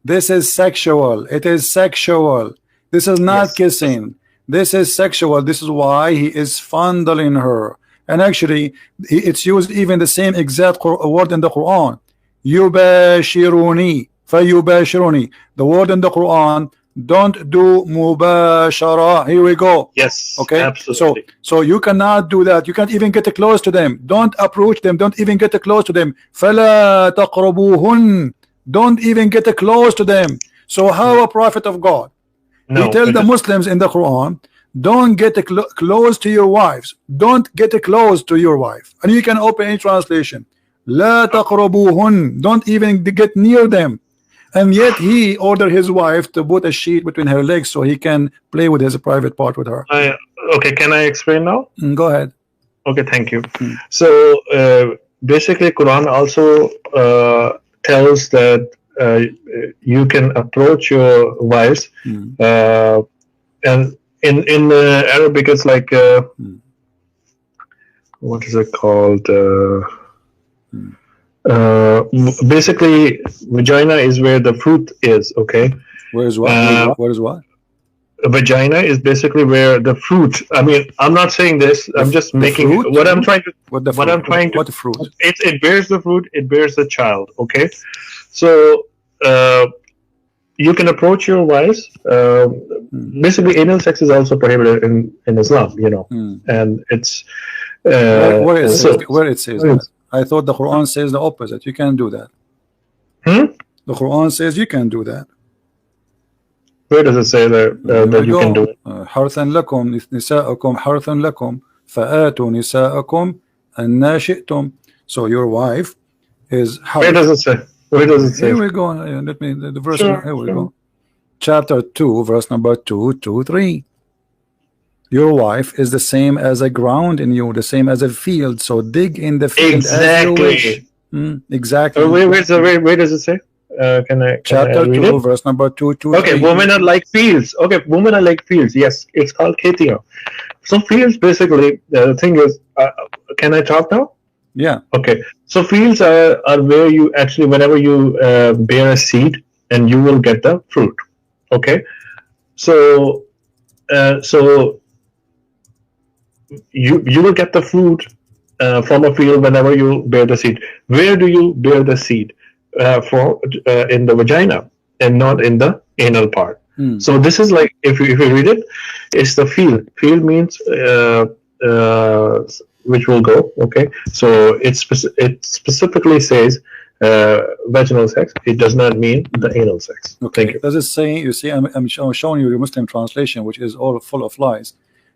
This is sexual. It is sexual. This is not kissing. This is sexual. This is why he is fondling her. And actually, it's used even the same exact word in the Quran. Yubashiruni, fayubashiruni. The word in the Quran, don't do mubashara. Here we go. Yes. Okay. Absolutely. So you cannot do that. You can't even get close to them. Don't approach them. Don't even get close to them. فَلَا تَقْرَبُوهُنْ. Don't even get close to them. So how a prophet of God? He tell the Muslims in the Quran, don't get close to your wives. Don't get close to your wife. And you can open any translation. لا تقربوهن. Don't even get near them. And yet he ordered his wife to put a sheet between her legs so he can play with his private part with her. Okay, can I explain now? Go ahead. Okay, thank you. So basically, Quran also tells that you can approach your wives, and in Arabic it's like what is it called? Basically, vagina is where the fruit is. Okay. Where is what? What is what? Vagina is basically where the fruit. I mean, I'm not saying this. I'm just making fruit? what I'm trying to. What the fruit? What I'm trying to. What the fruit? It bears the fruit. It bears the child. Okay. So you can approach your wives. Basically, anal sex is also prohibited in Islam. And it's where it says that. I thought the Quran says the opposite. You can't do that. The Quran says you can do that. Where does it say that you can do it? حرثا لكم نساءكم حرث لكم فآتوا نساءكم أن شئتم. So your wife is Where does it say? Where does it say? Here we go. Let me the verse. Here we go. Chapter 2, verse number 2 to 3. Your wife is the same as a ground in you, the same as a field. So dig in the field exactly. as you wish. Exactly. Where does it say? Chapter 2, verse number 2 to 3. Okay, women are like fields. Okay, women are like fields. Yes, it's called Ketia. So fields, basically, the thing is, can I talk now? Yeah. Okay. So fields are where you actually, whenever you bear a seed, and you will get the fruit. Okay. So you will get the fruit from a field whenever you bear the seed. Where do you bear the seed? In the vagina and not in the anal part. So this is like, if you read it, it's the field. Field means which will go. Okay, so it specifically says vaginal sex. It does not mean the anal sex. Okay. Thank you. Does it say? You see, I'm showing you the Muslim translation, which is all full of lies.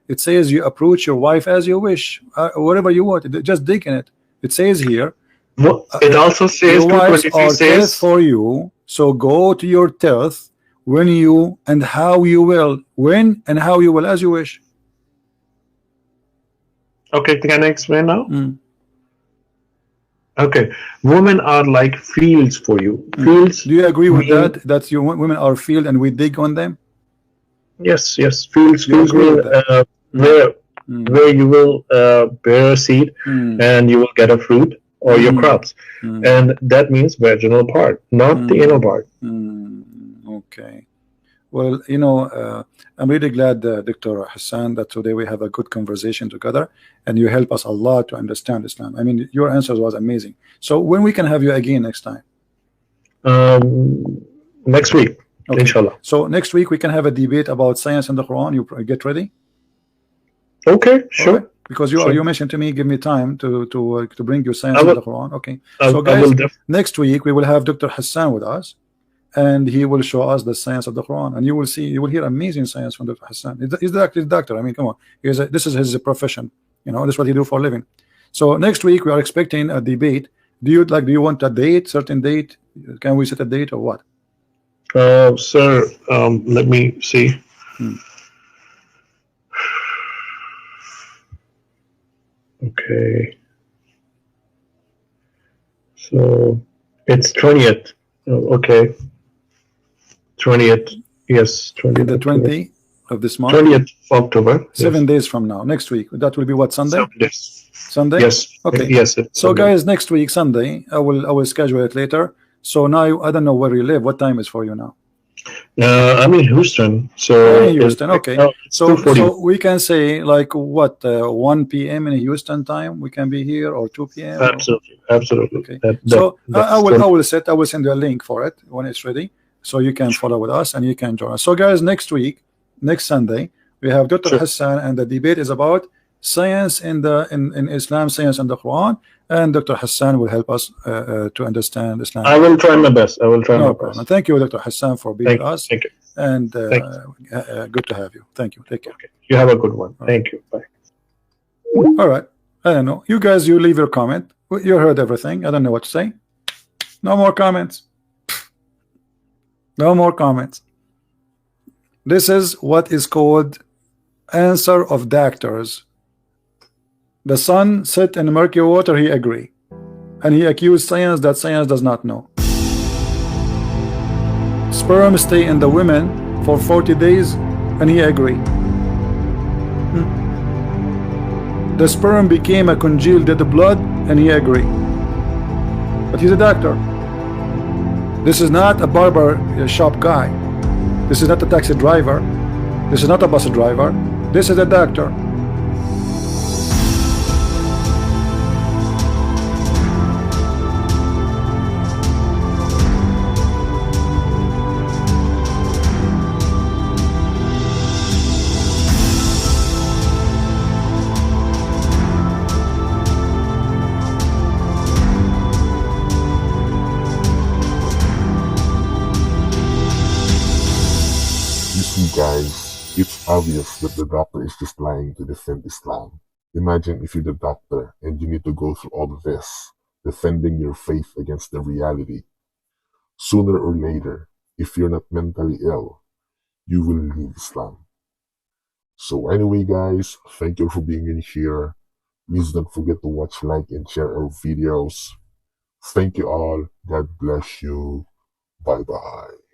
It says you approach your wife as you wish, whatever you want. Just dig in it. It says here. Well, it also says your wives are death for you, so go to your death when you and how you will, when and how you will, as you wish. Okay, can I explain now? Okay, women are like fields for you. Fields. Do you agree with that? That your women are field and we dig on them? Yes. Fields. Fields will where you will bear a seed and you will get a fruit. Or your crops, and that means vaginal part, not the anal part. Okay. Well, I'm really glad, Dr. Hassan, that today we have a good conversation together, and you help us a lot to understand Islam. I mean, your answers was amazing. So when we can have you again next time? Next week, okay. Inshallah. So next week we can have a debate about science and the Quran. You get ready? Okay, sure. Right. Because you mentioned to me, give me time to bring you science and the Quran. Okay. So guys, next week we will have Dr. Hassan with us, and he will show us the science of the Quran, and you will see, you will hear amazing science from Dr. Hassan. He's the doctor. I mean, come on, this is his profession. You know, this is what he do for a living. So next week we are expecting a debate. Do you want a date, certain date? Can we set a date or what? Sir, let me see. Okay. So it's 20th. Okay. 20th. Yes, 20th. The 20th of this month. 20th of October. 7 days from now. Next week. That will be what, Sunday? 7 days. Sunday? Yes. Okay. Yes. So guys, next week, Sunday, I will schedule it later. So now I don't know where you live. What time is for you now? I'm in Houston. So in Houston, okay. So we can say like what 1 p.m. in Houston time we can be here, or 2 p.m. Absolutely. Okay. I will send you a link for it when it's ready, so you can follow with us and you can join us. So guys, next week, next Sunday, we have Dr. Hassan, and the debate is about science in Islam, science and the Quran, and Dr. Hassan will help us to understand Islam. I will try my best. No problem. Thank you, Dr. Hassan, for being with us. Thank you. And good to have you. Thank you. Take care. Okay. You have a good one. Thank you. Bye. All right. I don't know. You guys, you leave your comment. You heard everything. I don't know what to say. No more comments. No more comments. This is what is called answer of doctors. The sun set in murky water, he agree, and he accused science that science does not know. Sperm stay in the women for 40 days, and he agree. The sperm became a congealed dead blood, and he agree. But he's a doctor. This is not a barber shop guy. This is not a taxi driver. This is not a bus driver. This is a doctor. Guys, it's obvious that the doctor is just lying to defend Islam. Imagine if you're the doctor and you need to go through all of this, defending your faith against the reality. Sooner or later, if you're not mentally ill, you will leave Islam. So anyway guys, thank you for being in here. Please don't forget to watch, like, and share our videos. Thank you all. God bless you. Bye bye.